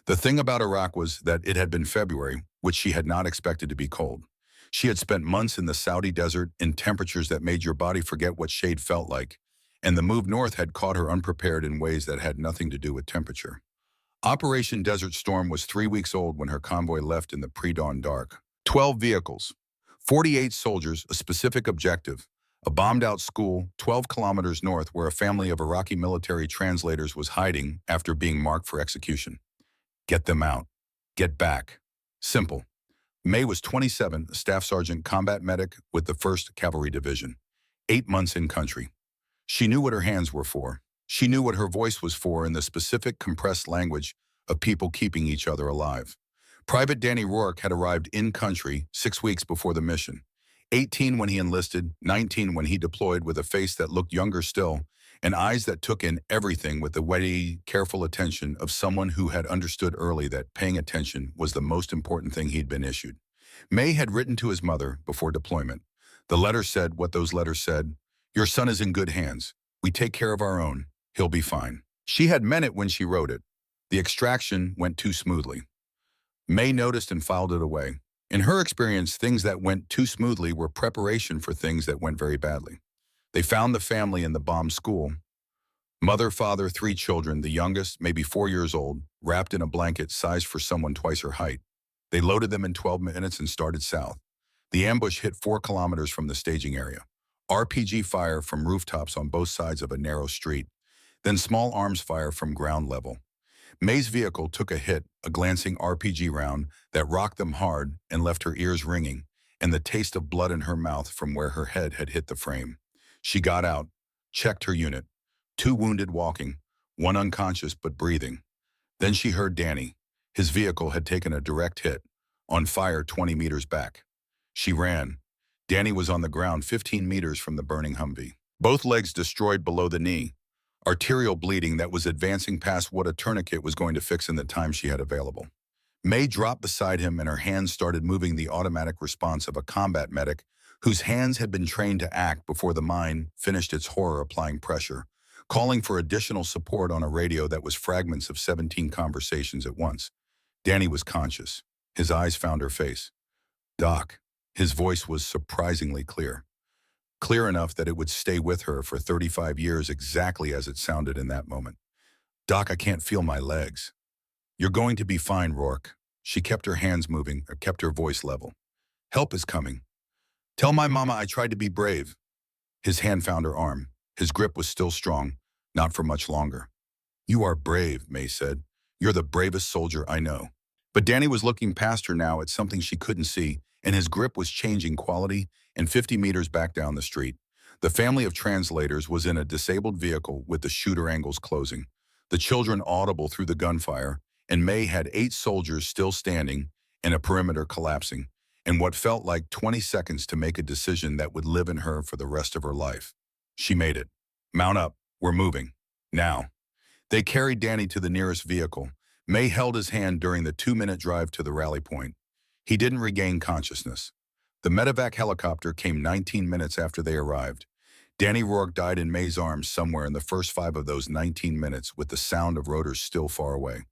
The thing about Iraq was that it had been February, which she had not expected to be cold. She had spent months in the Saudi desert in temperatures that made your body forget what shade felt like, and the move north had caught her unprepared in ways that had nothing to do with temperature. Operation Desert Storm was 3 weeks old when her convoy left in the pre-dawn dark. 12 vehicles, 48 soldiers, a specific objective, a bombed-out school 12 kilometers north where a family of Iraqi military translators was hiding after being marked for execution. Get them out. Get back. Simple. May was 27, a staff sergeant combat medic with the 1st Cavalry Division. 8 months in country. She knew what her hands were for. She knew what her voice was for in the specific compressed language of people keeping each other alive. Private Danny Rourke had arrived in country 6 weeks before the mission. 18 when he enlisted, 19 when he deployed with a face that looked younger still, and eyes that took in everything with the wary, careful attention of someone who had understood early that paying attention was the most important thing he'd been issued. May had written to his mother before deployment. The letter said what those letters said. Your son is in good hands. We take care of our own. He'll be fine. She had meant it when she wrote it. The extraction went too smoothly. May noticed and filed it away. In her experience, things that went too smoothly were preparation for things that went very badly. They found the family in the bombed school. Mother, father, 3 children, the youngest, maybe 4 years old, wrapped in a blanket sized for someone twice her height. They loaded them in 12 minutes and started south. The ambush hit 4 kilometers from the staging area. RPG fire from rooftops on both sides of a narrow street. Then small arms fire from ground level. May's vehicle took a hit, a glancing RPG round that rocked them hard and left her ears ringing, and the taste of blood in her mouth from where her head had hit the frame. She got out, checked her unit. 2 wounded walking, 1 unconscious but breathing. Then she heard Danny. His vehicle had taken a direct hit, on fire 20 meters back. She ran. Danny was on the ground 15 meters from the burning Humvee. Both legs destroyed below the knee. Arterial bleeding that was advancing past what a tourniquet was going to fix in the time she had available. May dropped beside him and her hands started moving the automatic response of a combat medic whose hands had been trained to act before the mine finished its horror applying pressure, calling for additional support on a radio that was fragments of 17 conversations at once. Danny was conscious. His eyes found her face. Doc. His voice was surprisingly clear. Clear enough that it would stay with her for 35 years exactly as it sounded in that moment. Doc, I can't feel my legs. You're going to be fine, Rourke. She kept her hands moving, or kept her voice level. Help is coming. Tell my mama I tried to be brave. His hand found her arm. His grip was still strong, not for much longer. You are brave, May said. You're the bravest soldier I know. But Danny was looking past her now at something she couldn't see, and his grip was changing quality, and 50 meters back down the street. The family of translators was in a disabled vehicle with the shooter angles closing, the children audible through the gunfire, and May had 8 soldiers still standing and a perimeter collapsing, and what felt like 20 seconds to make a decision that would live in her for the rest of her life. She made it. Mount up. We're moving. Now. They carried Danny to the nearest vehicle. May held his hand during the 2-minute drive to the rally point. He didn't regain consciousness. The medevac helicopter came 19 minutes after they arrived. Danny Rourke died in May's arms somewhere in the first 5 of those 19 minutes with the sound of rotors still far away.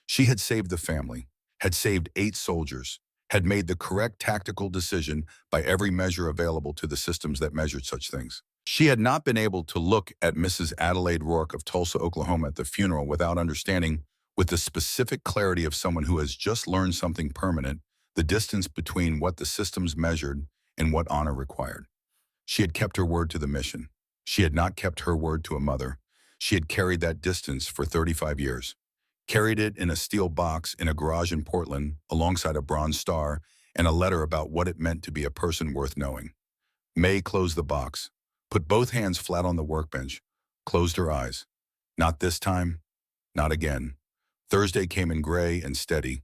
She had saved the family, had saved 8 soldiers, had made the correct tactical decision by every measure available to the systems that measured such things. She had not been able to look at Mrs. Adelaide Rourke of Tulsa, Oklahoma at the funeral without understanding, with the specific clarity of someone who has just learned something permanent, the distance between what the systems measured and what honor required. She had kept her word to the mission. She had not kept her word to a mother. She had carried that distance for 35 years. Carried it in a steel box in a garage in Portland alongside a bronze star and a letter about what it meant to be a person worth knowing. May closed the box, put both hands flat on the workbench, closed her eyes. Not this time, not again. Thursday came in gray and steady.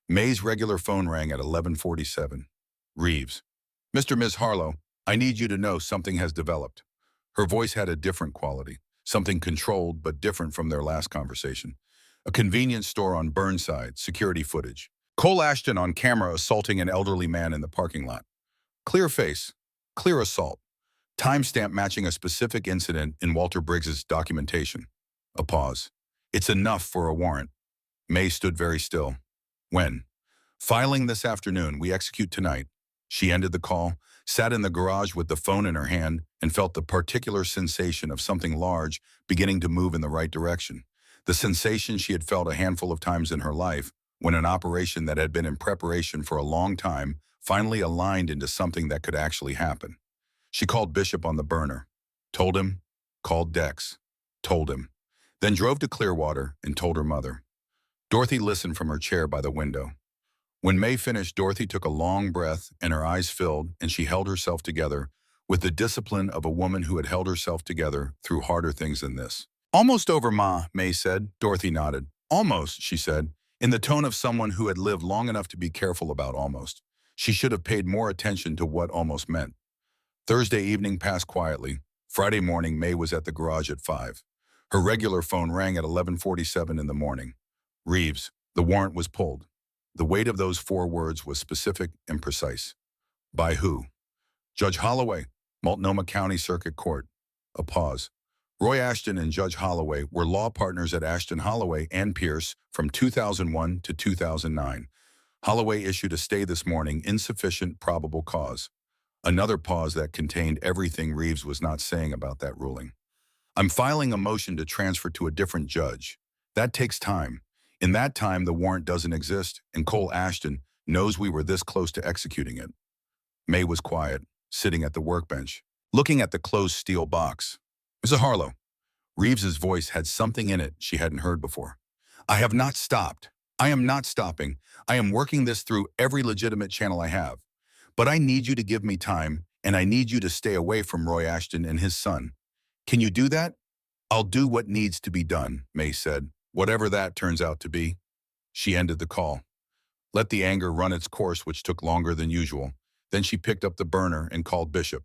May's regular phone rang at 11:47. Reeves. "Mr. Ms. Harlow, I need you to know something has developed." Her voice had a different quality, something controlled but different from their last conversation. A convenience store on Burnside, security footage. Cole Ashton on camera assaulting an elderly man in the parking lot. Clear face, clear assault. Timestamp matching a specific incident in Walter Briggs's documentation. A pause. It's enough for a warrant. May stood very still. When? Filing this afternoon, we execute tonight. She ended the call, sat in the garage with the phone in her hand, and felt the particular sensation of something large beginning to move in the right direction. The sensation she had felt a handful of times in her life when an operation that had been in preparation for a long time finally aligned into something that could actually happen. She called Bishop on the burner, told him, called Dex, told him, then drove to Clearwater and told her mother. Dorothy listened from her chair by the window. When May finished, Dorothy took a long breath and her eyes filled, and she held herself together with the discipline of a woman who had held herself together through harder things than this. "Almost over, Ma," May said. Dorothy nodded. "Almost," she said, in the tone of someone who had lived long enough to be careful about almost. She should have paid more attention to what almost meant. Thursday evening passed quietly. Friday morning, May was at the garage at 5. Her regular phone rang at 11:47 in the morning. Reeves, the warrant was pulled. The weight of those 4 words was specific and precise. By who? Judge Holloway, Multnomah County Circuit Court. A pause. Roy Ashton and Judge Holloway were law partners at Ashton Holloway and Pierce from 2001 to 2009. Holloway issued a stay this morning, insufficient probable cause. Another pause that contained everything Reeves was not saying about that ruling. "I'm filing a motion to transfer to a different judge. That takes time. In that time, the warrant doesn't exist, and Cole Ashton knows we were this close to executing it." May was quiet, sitting at the workbench, looking at the closed steel box. "Mrs. Harlow." Reeves's voice had something in it she hadn't heard before. "I have not stopped. I am not stopping. I am working this through every legitimate channel I have. But I need you to give me time, and I need you to stay away from Roy Ashton and his son. Can you do that?" "I'll do what needs to be done," May said, "whatever that turns out to be." She ended the call. Let the anger run its course, which took longer than usual. Then she picked up the burner and called Bishop.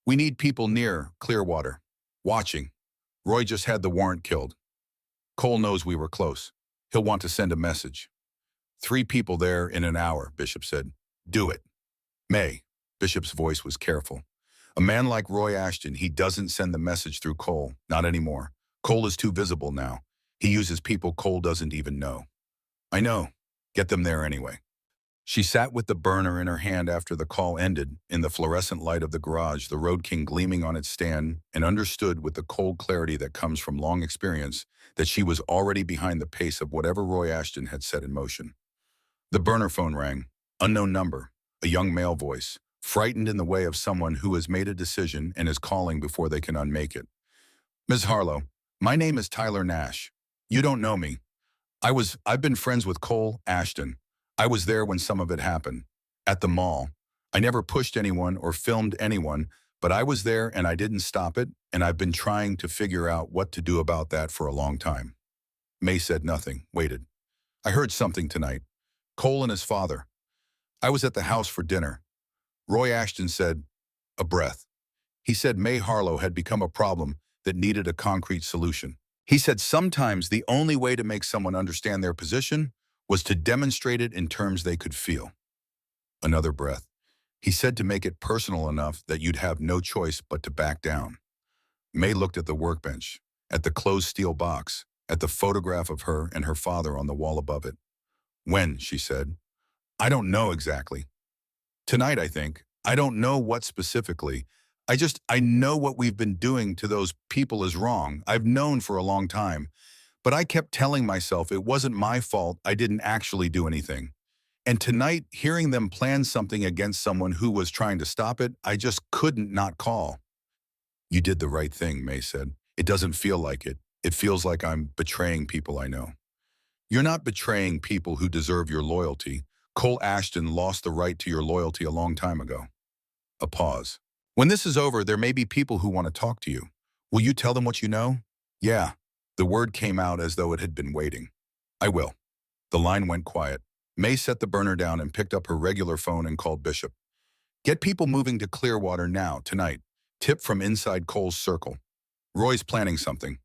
"We need people near Clearwater. Watching. Roy just had the warrant killed. Cole knows we were close. He'll want to send a message." 3 people there in an hour, Bishop said. "Do it." "May." Bishop's voice was careful. "A man like Roy Ashton, he doesn't send the message through Cole. Not anymore. Cole is too visible now. He uses people Cole doesn't even know." "I know. Get them there anyway." She sat with the burner in her hand after the call ended, in the fluorescent light of the garage, the Road King gleaming on its stand, and understood with the cold clarity that comes from long experience that she was already behind the pace of whatever Roy Ashton had set in motion. The burner phone rang. Unknown number. A young male voice, frightened in the way of someone who has made a decision and is calling before they can unmake it. "Ms. Harlow, my name is Tyler Nash. You don't know me. I've been friends with Cole Ashton. I was there when some of it happened. At the mall. I never pushed anyone or filmed anyone, but I was there and I didn't stop it, and I've been trying to figure out what to do about that for a long time." May said nothing, waited. "I heard something tonight. Cole and his father. I was at the house for dinner. Roy Ashton said," a breath. "He said May Harlow had become a problem that needed a concrete solution." He said sometimes the only way to make someone understand their position was to demonstrate it in terms they could feel. Another breath. He said to make it personal enough that you'd have no choice but to back down. May looked at the workbench, at the closed steel box, at the photograph of her and her father on the wall above it. When, she said. I don't know exactly. Tonight, I think. I don't know what specifically. I know what we've been doing to those people is wrong. I've known for a long time. But I kept telling myself it wasn't my fault. I didn't actually do anything. And tonight, hearing them plan something against someone who was trying to stop it, I just couldn't not call. You did the right thing, May said. It doesn't feel like it. It feels like I'm betraying people I know. You're not betraying people who deserve your loyalty. Cole Ashton lost the right to your loyalty a long time ago. A pause. When this is over, there may be people who want to talk to you. Will you tell them what you know? Yeah. The word came out as though it had been waiting. I will. The line went quiet. May set the burner down and picked up her regular phone and called Bishop. Get people moving to Clearwater now, tonight. Tip from inside Cole's circle. Roy's planning something.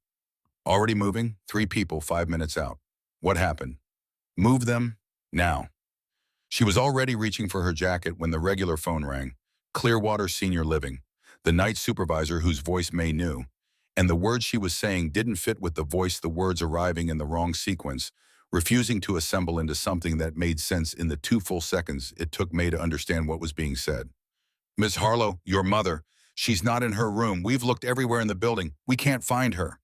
Already moving? 3 people, 5 minutes out. What happened? Move them now. She was already reaching for her jacket when the regular phone rang. Clearwater Senior Living. The night supervisor whose voice May knew. And the words she was saying didn't fit with the voice, the words arriving in the wrong sequence, refusing to assemble into something that made sense in the 2 full seconds it took May to understand what was being said. Miss Harlow, your mother. She's not in her room. We've looked everywhere in the building. We can't find her.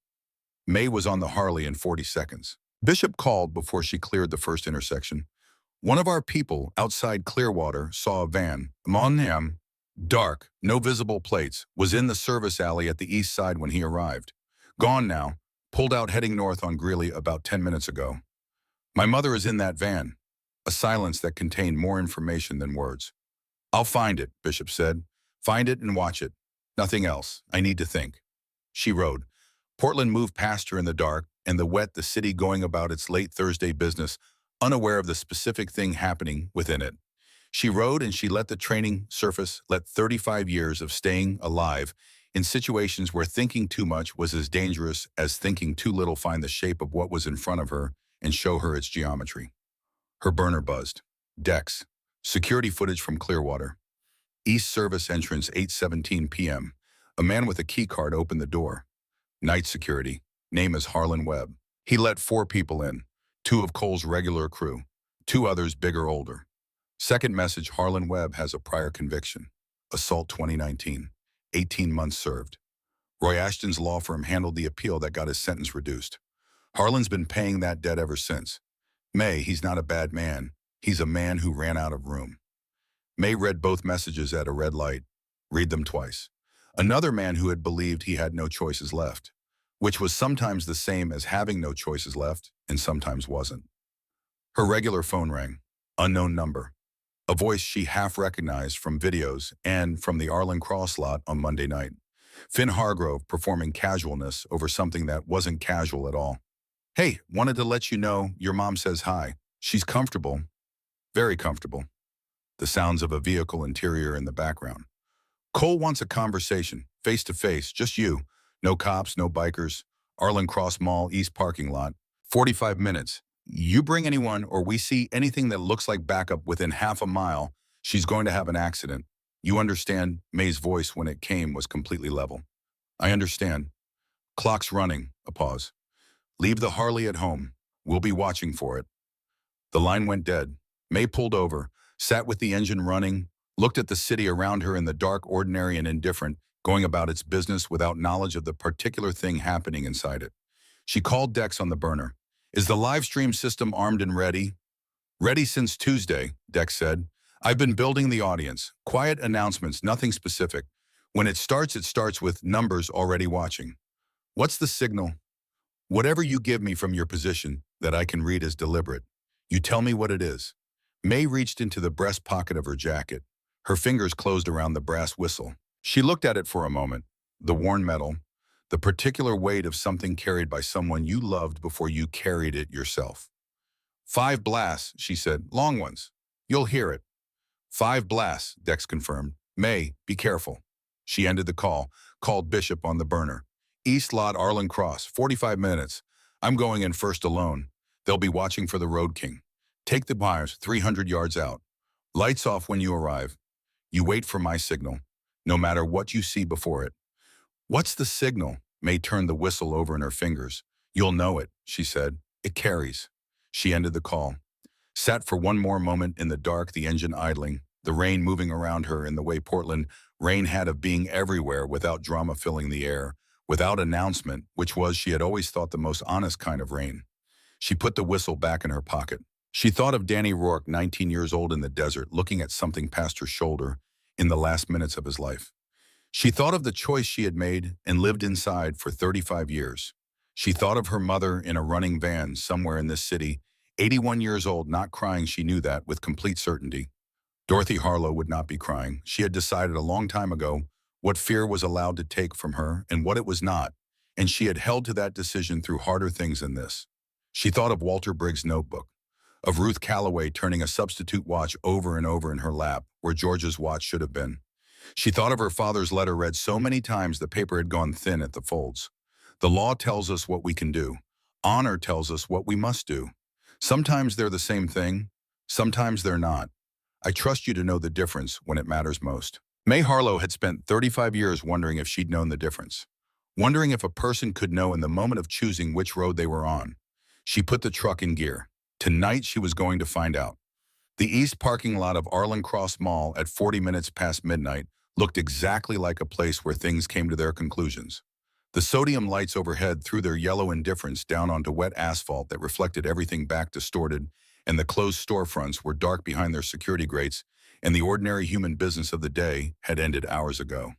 May was on the Harley in 40 seconds. Bishop called before she cleared the first intersection. One of our people outside Clearwater saw a van, Monham, dark, no visible plates, was in the service alley at the east side when he arrived. Gone now, pulled out heading north on Greeley about 10 minutes ago. My mother is in that van. A silence that contained more information than words. I'll find it, Bishop said. Find it and watch it. Nothing else. I need to think. She rode. Portland moved past her in the dark, and the wet, the city going about its late Thursday business, unaware of the specific thing happening within it. She rode and she let the training surface, let 35 years of staying alive in situations where thinking too much was as dangerous as thinking too little, find the shape of what was in front of her and show her its geometry. Her burner buzzed. Decks. Security footage from Clearwater. East Service entrance, 8:17 p.m. A man with a key card opened the door. Night security. Name is Harlan Webb. He let 4 people in. 2 of Cole's regular crew. 2 others bigger, older. Second message, Harlan Webb has a prior conviction. Assault 2019. 18 months served. Roy Ashton's law firm handled the appeal that got his sentence reduced. Harlan's been paying that debt ever since. May, he's not a bad man. He's a man who ran out of room. May read both messages at a red light. Read them twice. Another man who had believed he had no choices left, which was sometimes the same as having no choices left and sometimes wasn't. Her regular phone rang. Unknown number. A voice she half recognized from videos and from the Arlen Cross lot on Monday night. Finn Hargrove performing casualness over something that wasn't casual at all. Hey, wanted to let you know your mom says hi. She's comfortable. Very comfortable. The sounds of a vehicle interior in the background. Cole wants a conversation, face to face, just you. No cops, no bikers. Arlen Cross Mall, East parking lot. 45 minutes. You bring anyone or we see anything that looks like backup within half a mile, she's going to have an accident. You understand? May's voice when it came was completely level. I understand. Clock's running. A pause. Leave the Harley at home. We'll be watching for it. The line went dead. May pulled over, sat with the engine running, looked at the city around her in the dark, ordinary and indifferent, going about its business without knowledge of the particular thing happening inside it. She called Dex on the burner. Is the live stream system armed and ready? Ready since Tuesday, Dex said. I've been building the audience. Quiet announcements, nothing specific. When it starts with numbers already watching. What's the signal? Whatever you give me from your position that I can read is deliberate. You tell me what it is. May reached into the breast pocket of her jacket. Her fingers closed around the brass whistle. She looked at it for a moment. The worn metal, the particular weight of something carried by someone you loved before you carried it yourself. 5 blasts, she said, long ones. You'll hear it. 5 blasts, Dex confirmed. May, be careful. She ended the call, called Bishop on the burner. East Lot, Arlen Cross, 45 minutes. I'm going in first alone. They'll be watching for the Road King. Take the buyers 300 yards out. Lights off when you arrive. You wait for my signal, no matter what you see before it. What's the signal? May turned the whistle over in her fingers. You'll know it, she said. It carries. She ended the call. Sat for one more moment in the dark, the engine idling, the rain moving around her in the way Portland rain had of being everywhere without drama filling the air, without announcement, which was, she had always thought, the most honest kind of rain. She put the whistle back in her pocket. She thought of Danny Rourke, 19 years old in the desert, looking at something past her shoulder in the last minutes of his life. She thought of the choice she had made and lived inside for 35 years. She thought of her mother in a running van somewhere in this city, 81 years old, not crying. She knew that with complete certainty. Dorothy Harlow would not be crying. She had decided a long time ago what fear was allowed to take from her and what it was not, and she had held to that decision through harder things than this. She thought of Walter Briggs' notebook, of Ruth Calloway turning a substitute watch over and over in her lap where George's watch should have been. She thought of her father's letter read so many times the paper had gone thin at the folds. The law tells us what we can do. Honor tells us what we must do. Sometimes they're the same thing. Sometimes they're not. I trust you to know the difference when it matters most. May Harlow had spent 35 years wondering if she'd known the difference. Wondering if a person could know in the moment of choosing which road they were on. She put the truck in gear. Tonight she was going to find out. The east parking lot of Arlen Cross Mall at 40 minutes past midnight looked exactly like a place where things came to their conclusions. The sodium lights overhead threw their yellow indifference down onto wet asphalt that reflected everything back distorted, and the closed storefronts were dark behind their security grates, and the ordinary human business of the day had ended hours ago.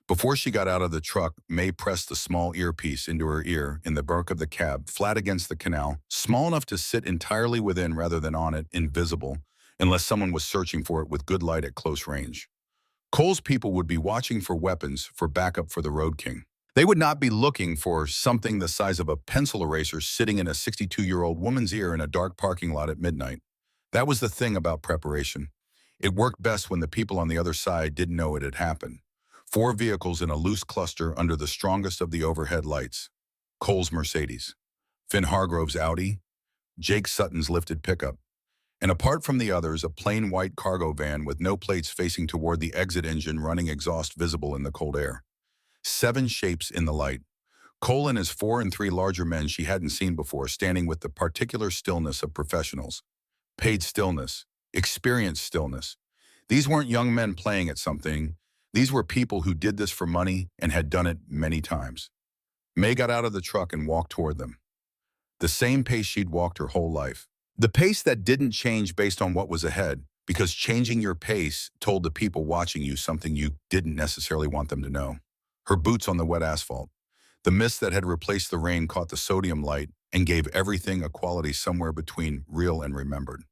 Before she got out of the truck, May pressed the small earpiece into her ear in the back of the cab, flat against the canal, small enough to sit entirely within rather than on it, invisible, unless someone was searching for it with good light at close range. Cole's people would be watching for weapons for backup for the Road King. They would not be looking for something the size of a pencil eraser sitting in a 62-year-old woman's ear in a dark parking lot at midnight. That was the thing about preparation. It worked best when the people on the other side didn't know it had happened. 4 vehicles in a loose cluster under the strongest of the overhead lights. Cole's Mercedes, Finn Hargrove's Audi, Jake Sutton's lifted pickup, and apart from the others, a plain white cargo van with no plates facing toward the exit engine running exhaust visible in the cold air. 7 shapes in the light. Cole and his 4 and 3 larger men she hadn't seen before, standing with the particular stillness of professionals. Paid stillness, experienced stillness. These weren't young men playing at something. These were people who did this for money and had done it many times. May got out of the truck and walked toward them. The same pace she'd walked her whole life. The pace that didn't change based on what was ahead, because changing your pace told the people watching you something you didn't necessarily want them to know. Her boots on the wet asphalt. The mist that had replaced the rain caught the sodium light and gave everything a quality somewhere between real and remembered.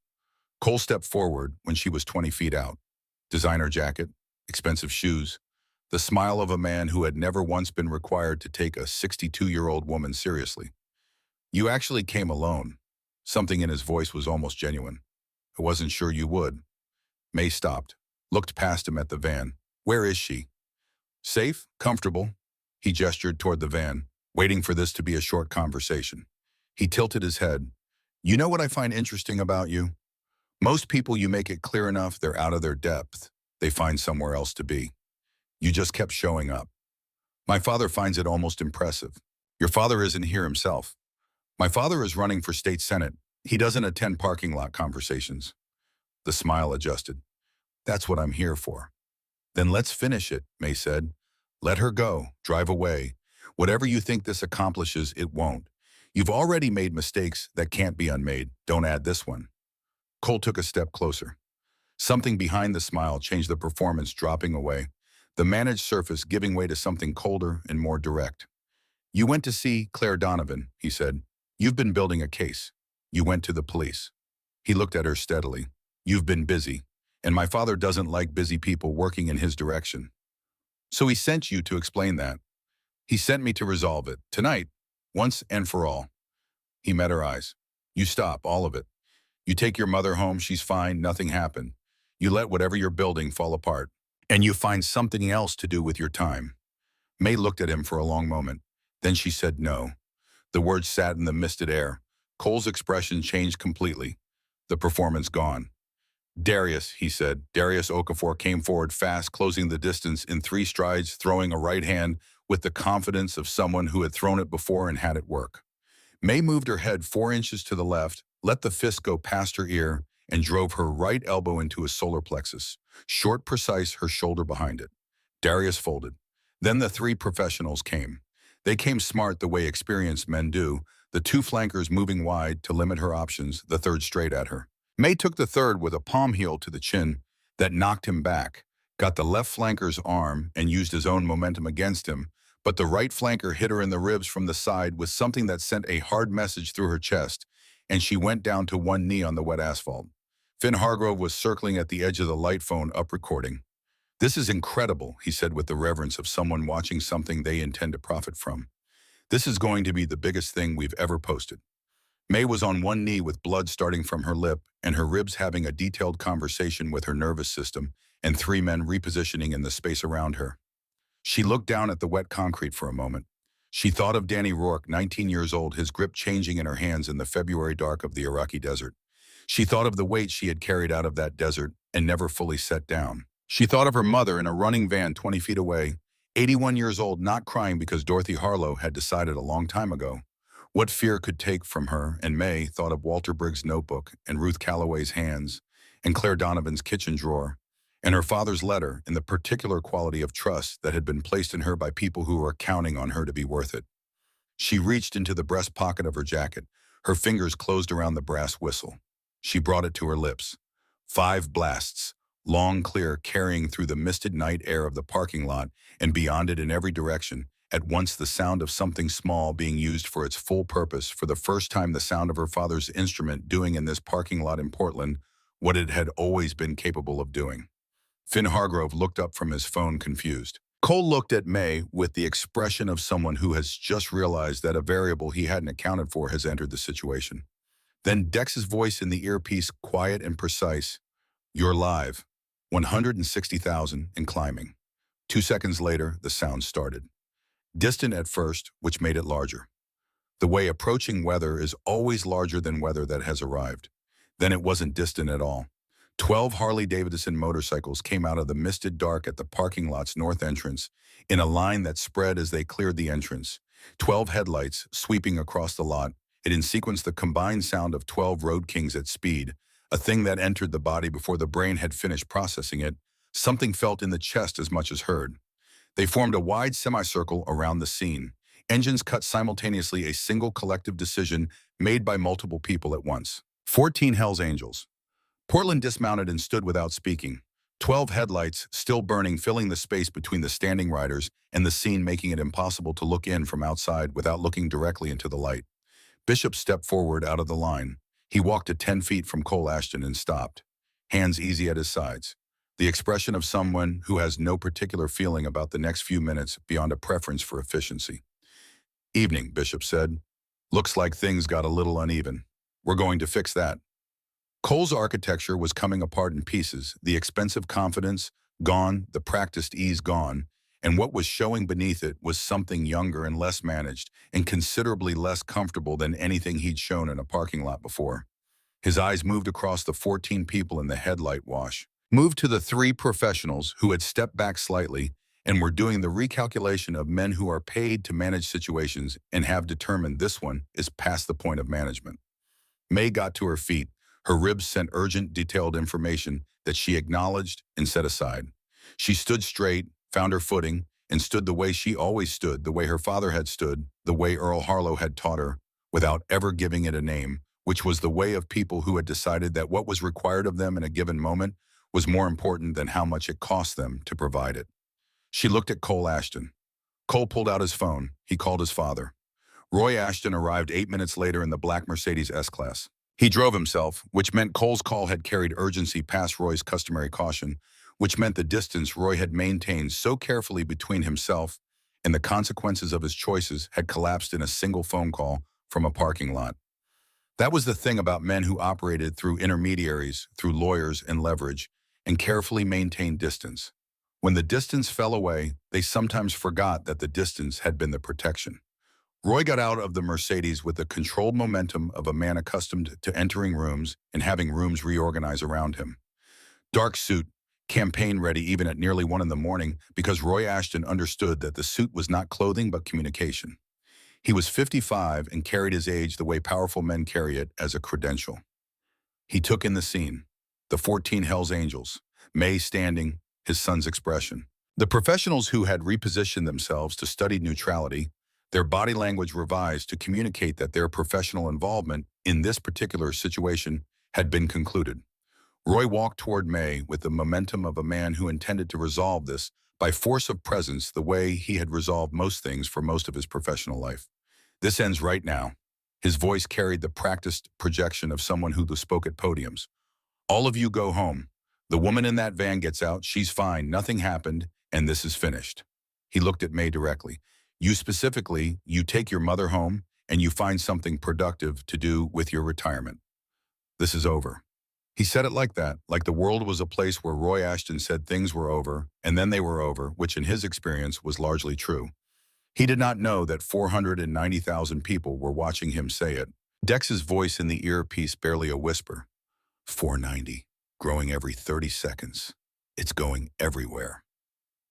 Cole stepped forward when she was 20 feet out. Designer jacket, expensive shoes, the smile of a man who had never once been required to take a 62-year-old woman seriously. You actually came alone. Something in his voice was almost genuine. I wasn't sure you would. May stopped, looked past him at the van. Where is she? Safe? Comfortable? He gestured toward the van, waiting for this to be a short conversation. He tilted his head. You know what I find interesting about you? Most people, you make it clear enough they're out of their depth. They find somewhere else to be. You just kept showing up. My father finds it almost impressive. Your father isn't here himself. My father is running for state senate. He doesn't attend parking lot conversations. The smile adjusted. That's what I'm here for. Then let's finish it, May said. Let her go. Drive away. Whatever you think this accomplishes, it won't. You've already made mistakes that can't be unmade. Don't add this one. Cole took a step closer. Something behind the smile changed the performance, dropping away. The managed surface giving way to something colder and more direct. You went to see Claire Donovan, he said. You've been building a case. You went to the police. He looked at her steadily. You've been busy, and my father doesn't like busy people working in his direction. So he sent you to explain that. He sent me to resolve it, tonight, once and for all. He met her eyes. You stop, all of it. You take your mother home, she's fine, nothing happened. You let whatever you're building fall apart, and you find something else to do with your time. May looked at him for a long moment. Then she said no. The words sat in the misted air. Cole's expression changed completely. The performance gone. Darius, he said. Darius Okafor came forward fast, closing the distance in 3 strides, throwing a right hand with the confidence of someone who had thrown it before and had it work. May moved her head 4 inches to the left, let the fist go past her ear, and drove her right elbow into his solar plexus. Short, precise, her shoulder behind it. Darius folded. Then the 3 professionals came. They came smart the way experienced men do, the 2 flankers moving wide to limit her options, the third straight at her. May took the third with a palm heel to the chin that knocked him back, got the left flanker's arm and used his own momentum against him, but the right flanker hit her in the ribs from the side with something that sent a hard message through her chest, and she went down to one knee on the wet asphalt. Finn Hargrove was circling at the edge of the light phone up recording. "This is incredible," he said with the reverence of someone watching something they intend to profit from. "This is going to be the biggest thing we've ever posted." May was on one knee with blood starting from her lip and her ribs having a detailed conversation with her nervous system and 3 men repositioning in the space around her. She looked down at the wet concrete for a moment. She thought of Danny Rourke, 19 years old, his grip changing in her hands in the February dark of the Iraqi desert. She thought of the weight she had carried out of that desert and never fully set down. She thought of her mother in a running van 20 feet away, 81 years old, not crying because Dorothy Harlow had decided a long time ago what fear could take from her, and May thought of Walter Briggs' notebook and Ruth Calloway's hands and Claire Donovan's kitchen drawer and her father's letter and the particular quality of trust that had been placed in her by people who were counting on her to be worth it. She reached into the breast pocket of her jacket. Her fingers closed around the brass whistle. She brought it to her lips. 5 blasts, long, clear, carrying through the misted night air of the parking lot and beyond it in every direction, at once the sound of something small being used for its full purpose, for the first time the sound of her father's instrument doing in this parking lot in Portland what it had always been capable of doing. Finn Hargrove looked up from his phone confused. Cole looked at May with the expression of someone who has just realized that a variable he hadn't accounted for has entered the situation. Then Dex's voice in the earpiece, quiet and precise. "You're live. 160,000 and climbing." 2 seconds later, the sound started. Distant at first, which made it larger. The way approaching weather is always larger than weather that has arrived. Then it wasn't distant at all. 12 Harley-Davidson motorcycles came out of the misted dark at the parking lot's north entrance in a line that spread as they cleared the entrance. 12 headlights sweeping across the lot. It in sequence the combined sound of 12 Road Kings at speed, a thing that entered the body before the brain had finished processing it, something felt in the chest as much as heard. They formed a wide semicircle around the scene. Engines cut simultaneously, a single collective decision made by multiple people at once. 14 Hells Angels. Portland dismounted and stood without speaking. 12 headlights, still burning, filling the space between the standing riders and the scene, making it impossible to look in from outside without looking directly into the light. Bishop stepped forward out of the line. He walked to 10 feet from Cole Ashton and stopped, hands easy at his sides. The expression of someone who has no particular feeling about the next few minutes beyond a preference for efficiency. "Evening," Bishop said. "Looks like things got a little uneven. We're going to fix that." Cole's architecture was coming apart in pieces, the expensive confidence gone, the practiced ease gone, and what was showing beneath it was something younger and less managed and considerably less comfortable than anything he'd shown in a parking lot before. His eyes moved across the 14 people in the headlight wash, moved to the 3 professionals who had stepped back slightly and were doing the recalculation of men who are paid to manage situations and have determined this one is past the point of management. May got to her feet. Her ribs sent urgent, detailed information that she acknowledged and set aside. She stood straight, found her footing, and stood the way she always stood, the way her father had stood, the way Earl Harlow had taught her, without ever giving it a name, which was the way of people who had decided that what was required of them in a given moment was more important than how much it cost them to provide it. She looked at Cole Ashton. Cole pulled out his phone. He called his father. Roy Ashton arrived 8 minutes later in the black Mercedes S-Class. He drove himself, which meant Cole's call had carried urgency past Roy's customary caution, which meant the distance Roy had maintained so carefully between himself and the consequences of his choices had collapsed in a single phone call from a parking lot. That was the thing about men who operated through intermediaries, through lawyers and leverage, and carefully maintained distance. When the distance fell away, they sometimes forgot that the distance had been the protection. Roy got out of the Mercedes with the controlled momentum of a man accustomed to entering rooms and having rooms reorganize around him. Dark suit, campaign ready even at nearly 1 in the morning because Roy Ashton understood that the suit was not clothing but communication. He was 55 and carried his age the way powerful men carry it as a credential. He took in the scene. The 14 Hells Angels, May standing, his son's expression. The professionals who had repositioned themselves to study neutrality, their body language revised to communicate that their professional involvement in this particular situation had been concluded. Roy walked toward May with the momentum of a man who intended to resolve this by force of presence the way he had resolved most things for most of his professional life. This ends right now. His voice carried the practiced projection of someone who spoke at podiums. All of you go home. The woman in that van gets out, she's fine, nothing happened, and this is finished. He looked at May directly. You specifically, you take your mother home and you find something productive to do with your retirement. This is over. He said it like that, like the world was a place where Roy Ashton said things were over, and then they were over, which in his experience was largely true. He did not know that 490,000 people were watching him say it. Dex's voice in the earpiece barely a whisper. 490, growing every 30 seconds. It's going everywhere.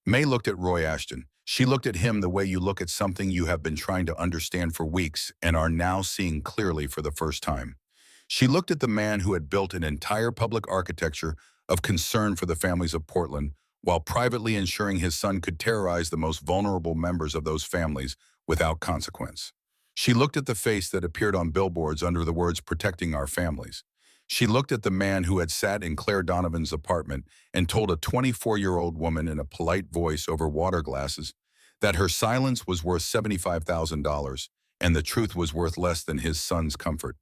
May looked at Roy Ashton. She looked at him the way you look at something you have been trying to understand for weeks and are now seeing clearly for the first time. She looked at the man who had built an entire public architecture of concern for the families of Portland, while privately ensuring his son could terrorize the most vulnerable members of those families without consequence. She looked at the face that appeared on billboards under the words "protecting our families." She looked at the man who had sat in Claire Donovan's apartment and told a 24-year-old woman in a polite voice over water glasses that her silence was worth $75,000 and the truth was worth less than his son's comfort.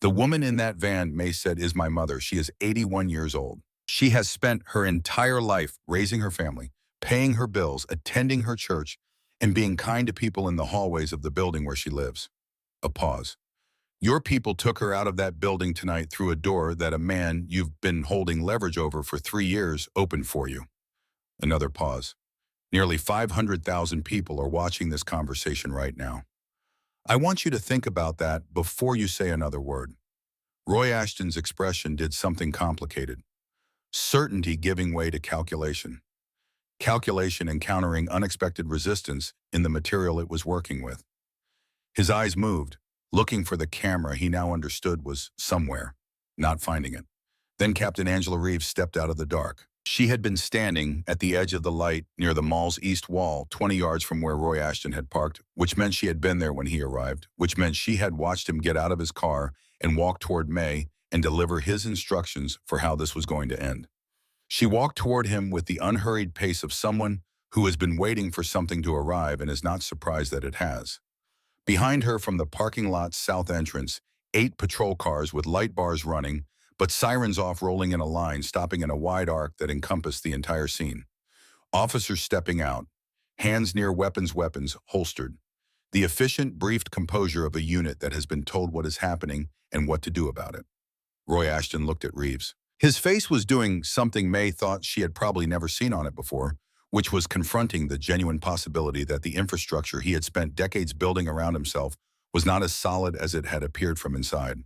The woman in that van, May said, is my mother. She is 81 years old. She has spent her entire life raising her family, paying her bills, attending her church, and being kind to people in the hallways of the building where she lives. A pause. Your people took her out of that building tonight through a door that a man you've been holding leverage over for 3 years opened for you. Another pause. Nearly 500,000 people are watching this conversation right now. I want you to think about that before you say another word. Roy Ashton's expression did something complicated. Certainty giving way to calculation. Calculation encountering unexpected resistance in the material it was working with. His eyes moved, looking for the camera he now understood was somewhere, not finding it. Then Captain Angela Reeves stepped out of the dark. She had been standing at the edge of the light near the mall's east wall, 20 yards from where Roy Ashton had parked, which meant she had been there when he arrived, which meant she had watched him get out of his car and walk toward May and deliver his instructions for how this was going to end. She walked toward him with the unhurried pace of someone who has been waiting for something to arrive and is not surprised that it has. Behind her from the parking lot's south entrance, 8 patrol cars with light bars running, but sirens off rolling in a line, stopping in a wide arc that encompassed the entire scene. Officers stepping out, hands near weapons holstered. The efficient, briefed composure of a unit that has been told what is happening and what to do about it. Roy Ashton looked at Reeves. His face was doing something May thought she had probably never seen on it before, which was confronting the genuine possibility that the infrastructure he had spent decades building around himself was not as solid as it had appeared from inside.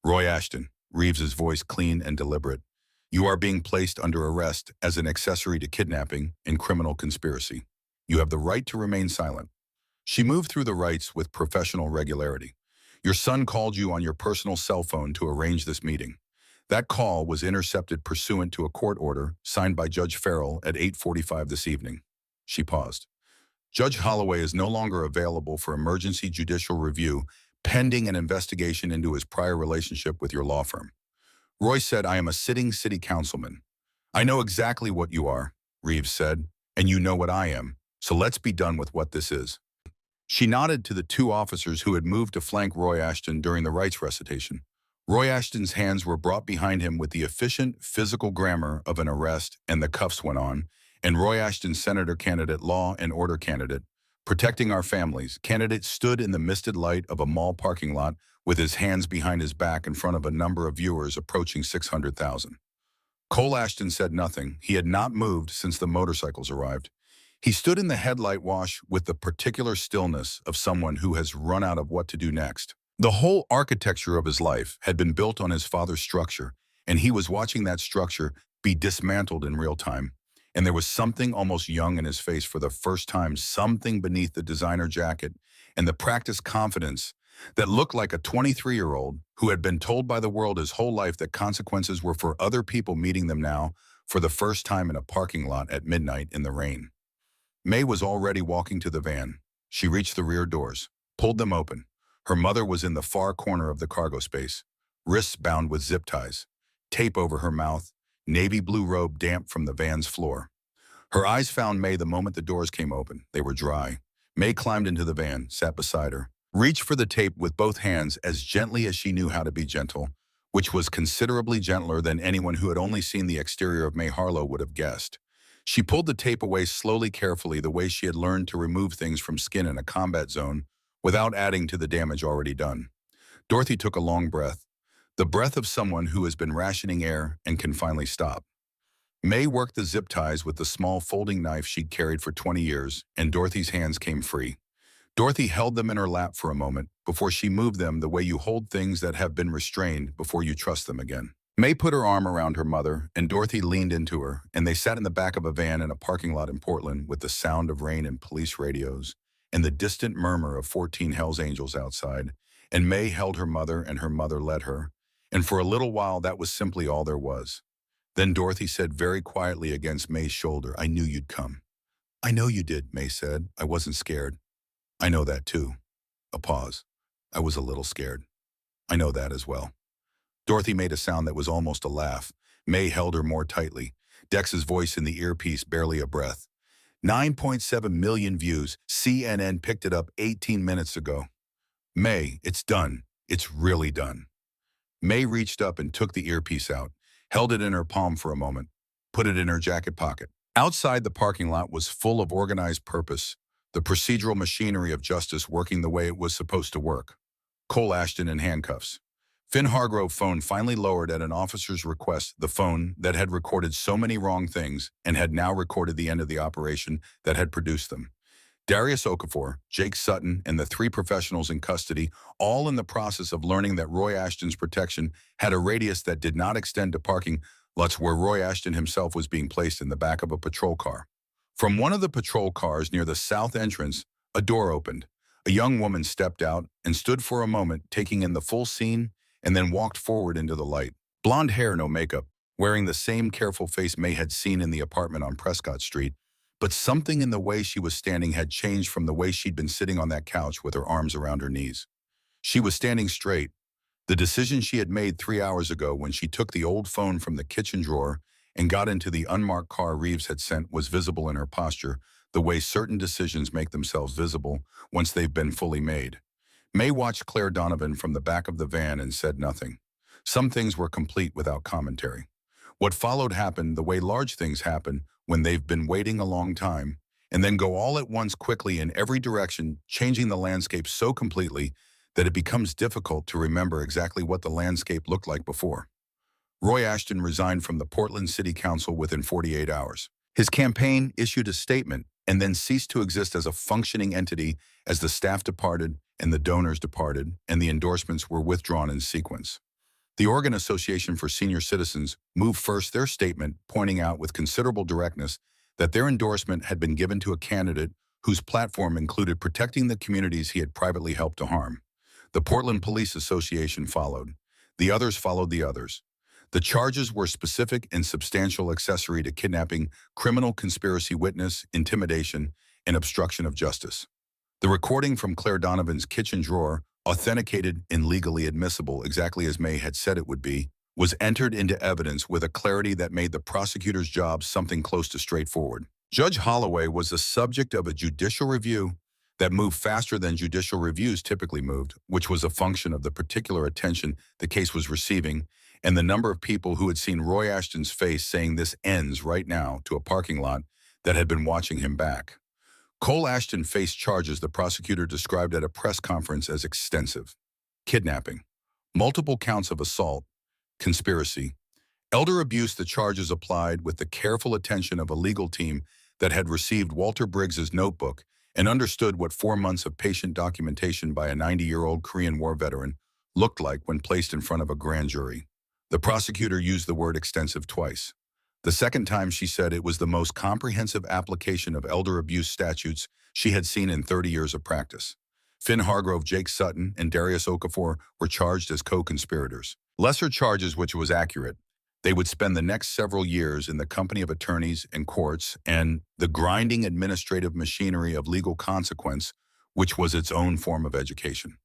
Roy Ashton, Reeves's voice clean and deliberate, you are being placed under arrest as an accessory to kidnapping and criminal conspiracy. You have the right to remain silent. She moved through the rights with professional regularity. Your son called you on your personal cell phone to arrange this meeting. That call was intercepted pursuant to a court order signed by Judge Farrell at 8:45 this evening. She paused. Judge Holloway is no longer available for emergency judicial review pending an investigation into his prior relationship with your law firm. Roy said, I am a sitting city councilman. I know exactly what you are, Reeves said, and you know what I am, so let's be done with what this is. She nodded to the 2 officers who had moved to flank Roy Ashton during the rights recitation. Roy Ashton's hands were brought behind him with the efficient physical grammar of an arrest, and the cuffs went on, and Roy Ashton, senator candidate, law and order candidate, protecting our families, candidate stood in the misted light of a mall parking lot with his hands behind his back in front of a number of viewers approaching 600,000. Cole Ashton said nothing. He had not moved since the motorcycles arrived. He stood in the headlight wash with the particular stillness of someone who has run out of what to do next. The whole architecture of his life had been built on his father's structure, and he was watching that structure be dismantled in real time. And there was something almost young in his face for the first time, something beneath the designer jacket and the practiced confidence that looked like a 23-year-old who had been told by the world his whole life that consequences were for other people meeting them now for the first time in a parking lot at midnight in the rain. May was already walking to the van. She reached the rear doors, pulled them open. Her mother was in the far corner of the cargo space, wrists bound with zip ties, tape over her mouth, navy blue robe damp from the van's floor. Her eyes found May the moment the doors came open. They were dry. May climbed into the van, sat beside her, reached for the tape with both hands as gently as she knew how to be gentle, which was considerably gentler than anyone who had only seen the exterior of May Harlow would have guessed. She pulled the tape away slowly, carefully, the way she had learned to remove things from skin in a combat zone without adding to the damage already done. Dorothy took a long breath, the breath of someone who has been rationing air and can finally stop. May worked the zip ties with the small folding knife she'd carried for 20 years, and Dorothy's hands came free. Dorothy held them in her lap for a moment before she moved them the way you hold things that have been restrained before you trust them again. May put her arm around her mother, and Dorothy leaned into her, and they sat in the back of a van in a parking lot in Portland with the sound of rain and police radios and the distant murmur of 14 Hells Angels outside, and May held her mother and her mother led her, and for a little while that was simply all there was. Then Dorothy said very quietly against May's shoulder, "I knew you'd come." "I know you did," May said. "I wasn't scared." "I know that too." A pause. "I was a little scared." "I know that as well." Dorothy made a sound that was almost a laugh. May held her more tightly. Dex's voice in the earpiece, barely a breath. 9.7 million views. CNN picked it up 18 minutes ago. "May, it's done. It's really done." May reached up and took the earpiece out, held it in her palm for a moment, put it in her jacket pocket. Outside, the parking lot was full of organized purpose, the procedural machinery of justice working the way it was supposed to work. Cole Ashton in handcuffs. Finn Hargrove phone finally lowered at an officer's request, the phone that had recorded so many wrong things and had now recorded the end of the operation that had produced them. Darius Okafor, Jake Sutton, and the 3 professionals in custody, all in the process of learning that Roy Ashton's protection had a radius that did not extend to parking lots where Roy Ashton himself was being placed in the back of a patrol car. From one of the patrol cars near the south entrance, a door opened. A young woman stepped out and stood for a moment, taking in the full scene, and then walked forward into the light. Blonde hair, no makeup, wearing the same careful face May had seen in the apartment on Prescott Street, but something in the way she was standing had changed from the way she'd been sitting on that couch with her arms around her knees. She was standing straight. The decision she had made 3 hours ago when she took the old phone from the kitchen drawer and got into the unmarked car Reeves had sent was visible in her posture, the way certain decisions make themselves visible once they've been fully made. May watched Claire Donovan from the back of the van and said nothing. Some things were complete without commentary. What followed happened the way large things happen when they've been waiting a long time, and then go all at once quickly in every direction, changing the landscape so completely that it becomes difficult to remember exactly what the landscape looked like before. Roy Ashton resigned from the Portland City Council within 48 hours. His campaign issued a statement and then ceased to exist as a functioning entity as the staff departed and the donors departed and the endorsements were withdrawn in sequence. The Oregon Association for Senior Citizens moved first their statement, pointing out with considerable directness that their endorsement had been given to a candidate whose platform included protecting the communities he had privately helped to harm. The Portland Police Association followed. The others followed the others. The charges were specific and substantial accessory to kidnapping, criminal conspiracy witness, intimidation, and obstruction of justice. The recording from Claire Donovan's kitchen drawer, authenticated and legally admissible exactly as May had said it would be, was entered into evidence with a clarity that made the prosecutor's job something close to straightforward. Judge Holloway was the subject of a judicial review that moved faster than judicial reviews typically moved, which was a function of the particular attention the case was receiving and the number of people who had seen Roy Ashton's face saying "this ends right now" to a parking lot that had been watching him back. Cole Ashton faced charges the prosecutor described at a press conference as extensive: kidnapping, multiple counts of assault, conspiracy, elder abuse. The charges applied with the careful attention of a legal team that had received Walter Briggs's notebook and understood what 4 months of patient documentation by a 90-year-old Korean War veteran looked like when placed in front of a grand jury. The prosecutor used the word extensive twice. The second time she said it was the most comprehensive application of elder abuse statutes she had seen in 30 years of practice. Finn Hargrove, Jake Sutton, and Darius Okafor were charged as co-conspirators. Lesser charges, which was accurate. They would spend the next several years in the company of attorneys and courts and the grinding administrative machinery of legal consequence, which was its own form of education.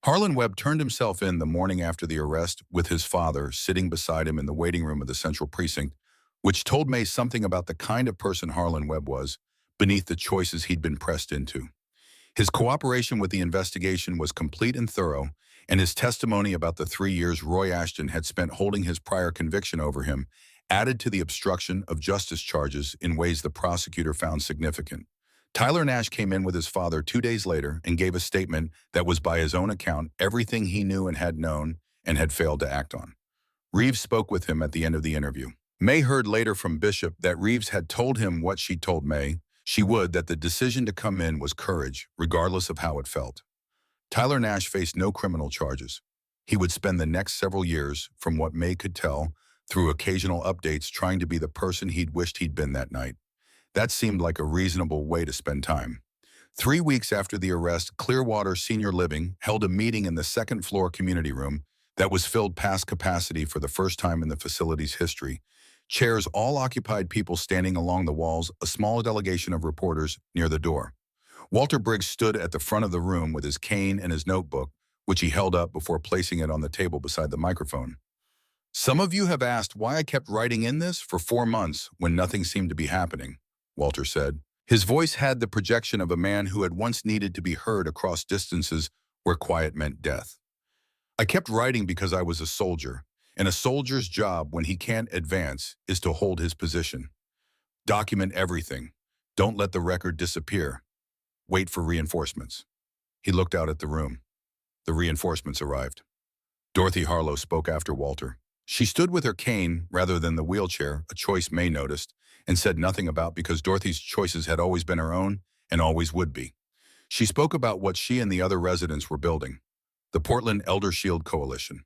Harlan Webb turned himself in the morning after the arrest with his father sitting beside him in the waiting room of the Central Precinct, which told May something about the kind of person Harlan Webb was beneath the choices he'd been pressed into. His cooperation with the investigation was complete and thorough, and his testimony about the 3 years Roy Ashton had spent holding his prior conviction over him added to the obstruction of justice charges in ways the prosecutor found significant. Tyler Nash came in with his father 2 days later and gave a statement that was, by his own account, everything he knew and had known and had failed to act on. Reeves spoke with him at the end of the interview. May heard later from Bishop that Reeves had told him what she told May she would, that the decision to come in was courage, regardless of how it felt. Tyler Nash faced no criminal charges. He would spend the next several years, from what May could tell, through occasional updates trying to be the person he'd wished he'd been that night. That seemed like a reasonable way to spend time. 3 weeks after the arrest, Clearwater Senior Living held a meeting in the second-floor community room that was filled past capacity for the first time in the facility's history. Chairs all occupied, people standing along the walls, a small delegation of reporters near the door. Walter Briggs stood at the front of the room with his cane and his notebook, which he held up before placing it on the table beside the microphone. "Some of you have asked why I kept writing in this for 4 months when nothing seemed to be happening," Walter said. His voice had the projection of a man who had once needed to be heard across distances where quiet meant death. "I kept writing because I was a soldier, and a soldier's job when he can't advance is to hold his position. Document everything. Don't let the record disappear. Wait for reinforcements." He looked out at the room. The reinforcements arrived. Dorothy Harlow spoke after Walter. She stood with her cane rather than the wheelchair, a choice May noticed, and said nothing about because Dorothy's choices had always been her own and always would be. She spoke about what she and the other residents were building. The Portland Elder Shield Coalition.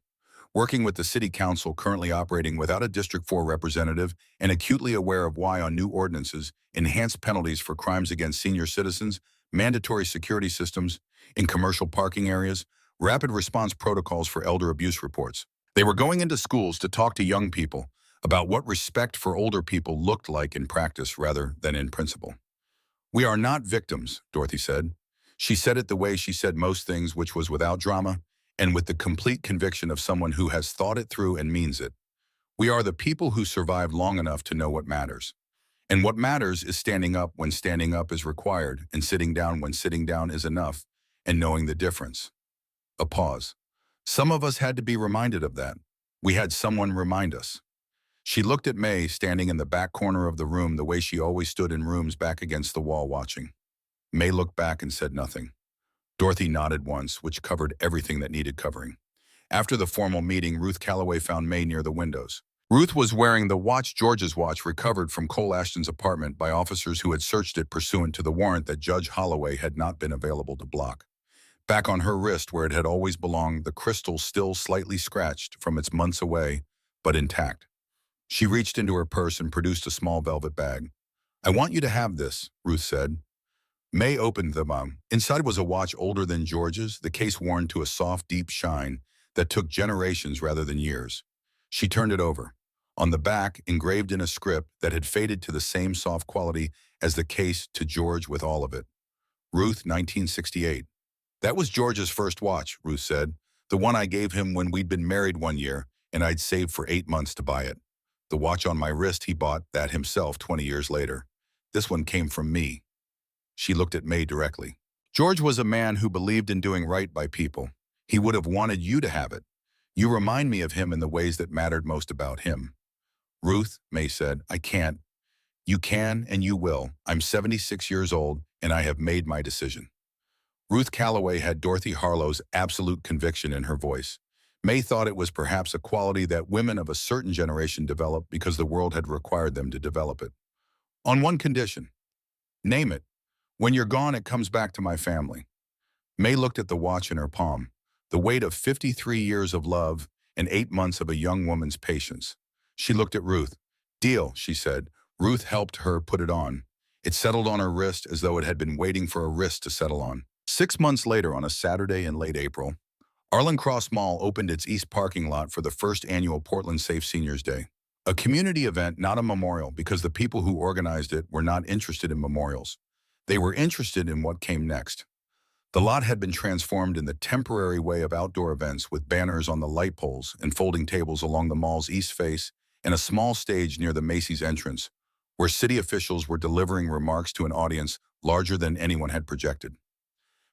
Working with the city council currently operating without a District 4 representative and acutely aware of why on new ordinances, enhanced penalties for crimes against senior citizens, mandatory security systems in commercial parking areas, rapid response protocols for elder abuse reports. They were going into schools to talk to young people about what respect for older people looked like in practice rather than in principle. "We are not victims," Dorothy said. She said it the way she said most things, which was without drama and with the complete conviction of someone who has thought it through and means it. "We are the people who survived long enough to know what matters. And what matters is standing up when standing up is required and sitting down when sitting down is enough and knowing the difference." A pause. Some of us had to be reminded of that. We had someone remind us. She looked at May, standing in the back corner of the room the way she always stood in rooms back against the wall watching. May looked back and said nothing. Dorothy nodded once, which covered everything that needed covering. After the formal meeting, Ruth Calloway found May near the windows. Ruth was wearing the watch, George's watch, recovered from Cole Ashton's apartment by officers who had searched it pursuant to the warrant that Judge Holloway had not been available to block. Back on her wrist, where it had always belonged, the crystal still slightly scratched from its months away, but intact. She reached into her purse and produced a small velvet bag. "I want you to have this," Ruth said. May opened the bag. Inside was a watch older than George's, the case worn to a soft, deep shine that took generations rather than years. She turned it over. On the back, engraved in a script that had faded to the same soft quality as the case, "To George with all of it. Ruth, 1968. "That was George's first watch," Ruth said. "The one I gave him when we'd been married 1 year, and I'd saved for 8 months to buy it. The watch on my wrist, he bought that himself 20 years later. This one came from me." She looked at May directly. "George was a man who believed in doing right by people. He would have wanted you to have it. You remind me of him in the ways that mattered most about him." "Ruth," May said, "I can't." "You can and you will. I'm 76 years old, and I have made my decision." Ruth Calloway had Dorothy Harlow's absolute conviction in her voice. May thought it was perhaps a quality that women of a certain generation developed because the world had required them to develop it. On one condition. Name it. When you're gone, it comes back to my family. May looked at the watch in her palm, the weight of 53 years of love and 8 months of a young woman's patience. She looked at Ruth. Deal, she said. Ruth helped her put it on. It settled on her wrist as though it had been waiting for a wrist to settle on. 6 months later, on a Saturday in late April, Arlen Cross Mall opened its east parking lot for the first annual Portland Safe Seniors Day. A community event, not a memorial, because the people who organized it were not interested in memorials. They were interested in what came next. The lot had been transformed in the temporary way of outdoor events with banners on the light poles and folding tables along the mall's east face and a small stage near the Macy's entrance, where city officials were delivering remarks to an audience larger than anyone had projected.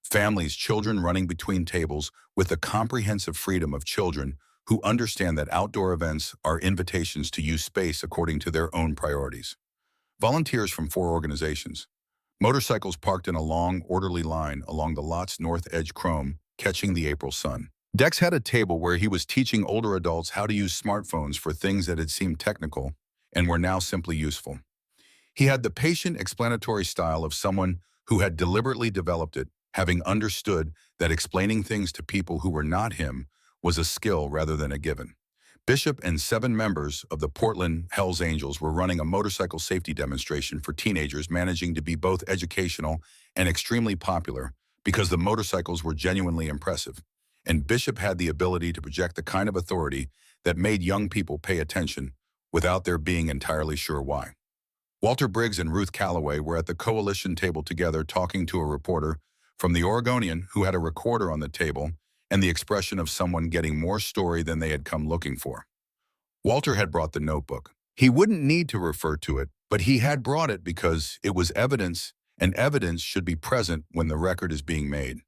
Families, children running between tables with the comprehensive freedom of children who understand that outdoor events are invitations to use space according to their own priorities. Volunteers from 4 organizations. Motorcycles parked in a long, orderly line along the lot's north edge chrome, catching the April sun. Dex had a table where he was teaching older adults how to use smartphones for things that had seemed technical and were now simply useful. He had the patient, explanatory style of someone who had deliberately developed it, having understood that explaining things to people who were not him was a skill rather than a given. Bishop and 7 members of the Portland Hells Angels were running a motorcycle safety demonstration for teenagers, managing to be both educational and extremely popular because the motorcycles were genuinely impressive. And Bishop had the ability to project the kind of authority that made young people pay attention without their being entirely sure why. Walter Briggs and Ruth Calloway were at the coalition table together talking to a reporter from the Oregonian who had a recorder on the table and the expression of someone getting more story than they had come looking for. Walter had brought the notebook. He wouldn't need to refer to it, but he had brought it because it was evidence, and evidence should be present when the record is being made.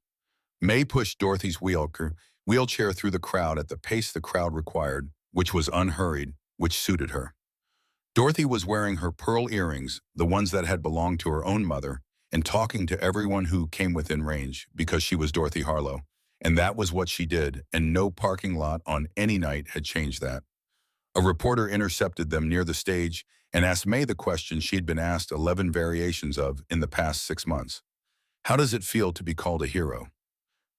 May pushed Dorothy's wheelchair through the crowd at the pace the crowd required, which was unhurried, which suited her. Dorothy was wearing her pearl earrings, the ones that had belonged to her own mother, and talking to everyone who came within range because she was Dorothy Harlow. And that was what she did, and no parking lot on any night had changed that. A reporter intercepted them near the stage and asked May the question she'd been asked 11 variations of in the past 6 months. How does it feel to be called a hero?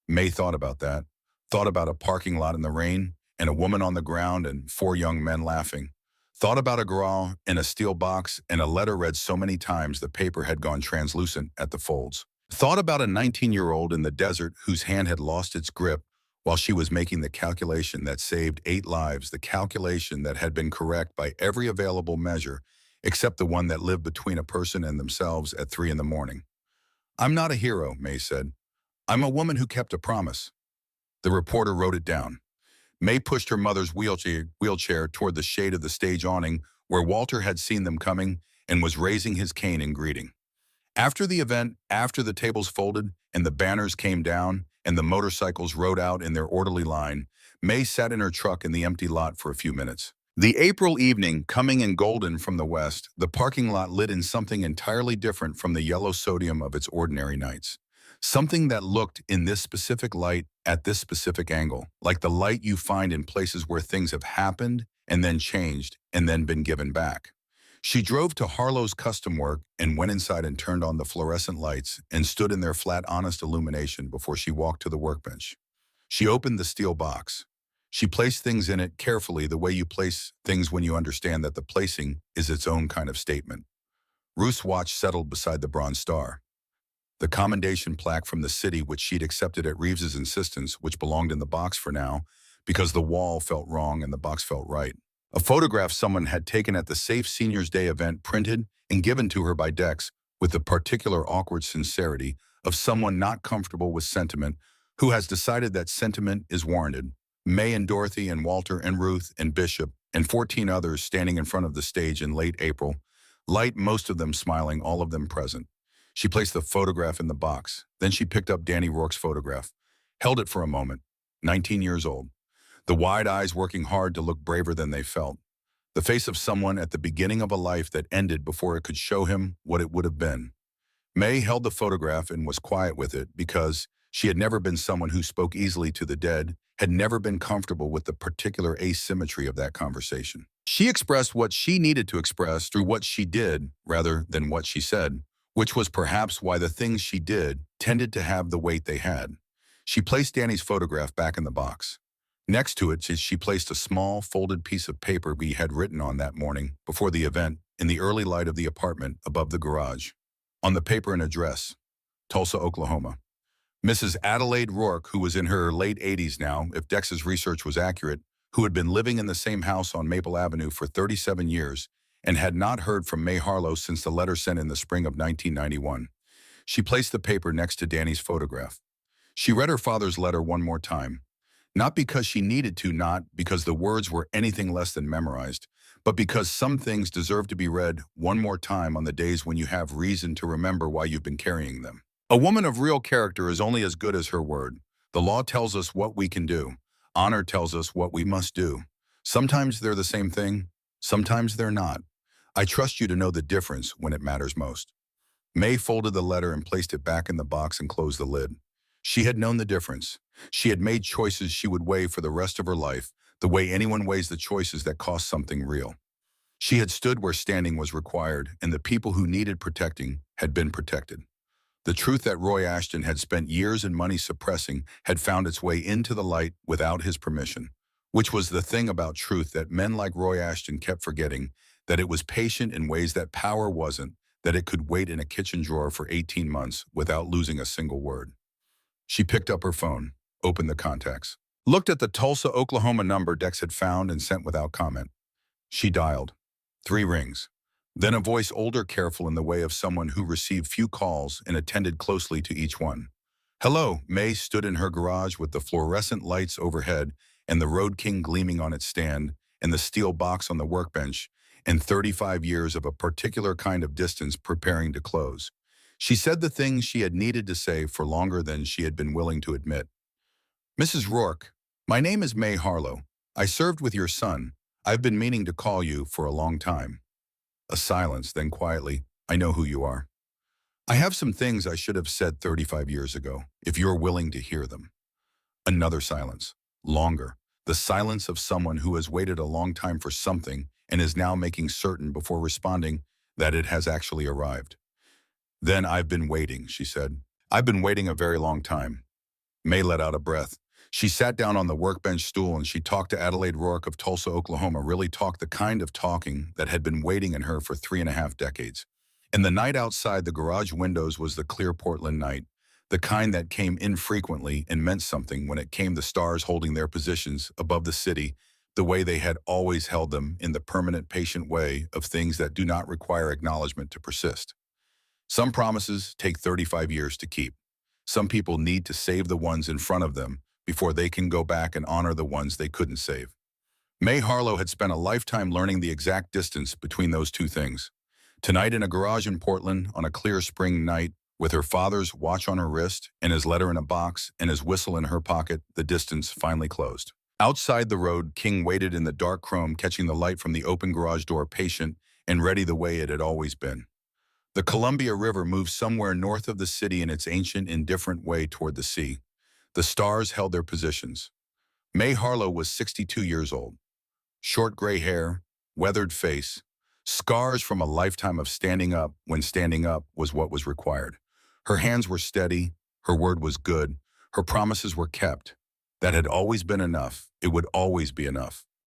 May thought about that, thought about a parking lot in the rain and a woman on the ground and 4 young men laughing. Thought about a garage in a steel box and a letter read so many times the paper had gone translucent at the folds. Thought about a 19-year-old in the desert whose hand had lost its grip while she was making the calculation that saved 8 lives, the calculation that had been correct by every available measure except the one that lived between a person and themselves at 3 in the morning. I'm not a hero, May said. I'm a woman who kept a promise. The reporter wrote it down. May pushed her mother's wheelchair toward the shade of the stage awning where Walter had seen them coming and was raising his cane in greeting. After the event, after the tables folded and the banners came down and the motorcycles rode out in their orderly line, May sat in her truck in the empty lot for a few minutes. The April evening, coming in golden from the west, the parking lot lit in something entirely different from the yellow sodium of its ordinary nights. Something that looked in this specific light at this specific angle, like the light you find in places where things have happened and then changed and then been given back. She drove to Harlow's Custom Work and went inside and turned on the fluorescent lights and stood in their flat, honest illumination before she walked to the workbench. She opened the steel box. She placed things in it carefully the way you place things when you understand that the placing is its own kind of statement. Ruth's watch settled beside the bronze star. The commendation plaque from the city, which she'd accepted at Reeves's insistence, which belonged in the box for now, because the wall felt wrong and the box felt right. A photograph someone had taken at the Safe Seniors Day event printed and given to her by Dex with the particular awkward sincerity of someone not comfortable with sentiment who has decided that sentiment is warranted. May and Dorothy and Walter and Ruth and Bishop and 14 others standing in front of the stage in late April, light, most of them smiling, all of them present. She placed the photograph in the box. Then she picked up Danny Rourke's photograph, held it for a moment, 19 years old. The wide eyes working hard to look braver than they felt. The face of someone at the beginning of a life that ended before it could show him what it would have been. May held the photograph and was quiet with it because she had never been someone who spoke easily to the dead, had never been comfortable with the particular asymmetry of that conversation. She expressed what she needed to express through what she did rather than what she said, which was perhaps why the things she did tended to have the weight they had. She placed Danny's photograph back in the box. Next to it, she placed a small, folded piece of paper we had written on that morning before the event in the early light of the apartment above the garage. On the paper, an address, Tulsa, Oklahoma. Mrs. Adelaide Rourke, who was in her late 80s now, if Dex's research was accurate, who had been living in the same house on Maple Avenue for 37 years and had not heard from May Harlow since the letter sent in the spring of 1991. She placed the paper next to Danny's photograph. She read her father's letter one more time, not because she needed to, not because the words were anything less than memorized, but because some things deserve to be read one more time on the days when you have reason to remember why you've been carrying them. A woman of real character is only as good as her word. The law tells us what we can do. Honor tells us what we must do. Sometimes they're the same thing, sometimes they're not. I trust you to know the difference when it matters most. May folded the letter and placed it back in the box and closed the lid. She had known the difference. She had made choices she would weigh for the rest of her life, the way anyone weighs the choices that cost something real. She had stood where standing was required, and the people who needed protecting had been protected. The truth that Roy Ashton had spent years and money suppressing had found its way into the light without his permission, which was the thing about truth that men like Roy Ashton kept forgetting, that it was patient in ways that power wasn't, that it could wait in a kitchen drawer for 18 months without losing a single word. She picked up her phone, opened the contacts, looked at the Tulsa, Oklahoma number Dex had found and sent without comment. She dialed. 3 rings. Then a voice older, careful in the way of someone who received few calls and attended closely to each one. Hello, May stood in her garage with the fluorescent lights overhead and the Road King gleaming on its stand and the steel box on the workbench and 35 years of a particular kind of distance preparing to close. She said the things she had needed to say for longer than she had been willing to admit. Mrs. Rourke, my name is May Harlow. I served with your son. I've been meaning to call you for a long time. A silence, then quietly, I know who you are. I have some things I should have said 35 years ago, if you're willing to hear them. Another silence, longer, the silence of someone who has waited a long time for something and is now making certain before responding that it has actually arrived. Then I've been waiting, she said. I've been waiting a very long time. May let out a breath. She sat down on the workbench stool and she talked to Adelaide Rourke of Tulsa, Oklahoma, really talked the kind of talking that had been waiting in her for 3.5 decades. And the night outside the garage windows was the clear Portland night, the kind that came infrequently and meant something when it came the stars holding their positions above the city, the way they had always held them in the permanent, patient way of things that do not require acknowledgement to persist. Some promises take 35 years to keep. Some people need to save the ones in front of them before they can go back and honor the ones they couldn't save. May Harlow had spent a lifetime learning the exact distance between those two things. Tonight in a garage in Portland on a clear spring night, with her father's watch on her wrist and his letter in a box and his whistle in her pocket, the distance finally closed. Outside the road, King waited in the dark chrome, catching the light from the open garage door, patient and ready the way it had always been. The Columbia River moved somewhere north of the city in its ancient, indifferent way toward the sea. The stars held their positions. May Harlow was 62 years old. Short gray hair, weathered face, scars from a lifetime of standing up when standing up was what was required. Her hands were steady, her word was good, her promises were kept. That had always been enough. It would always be enough.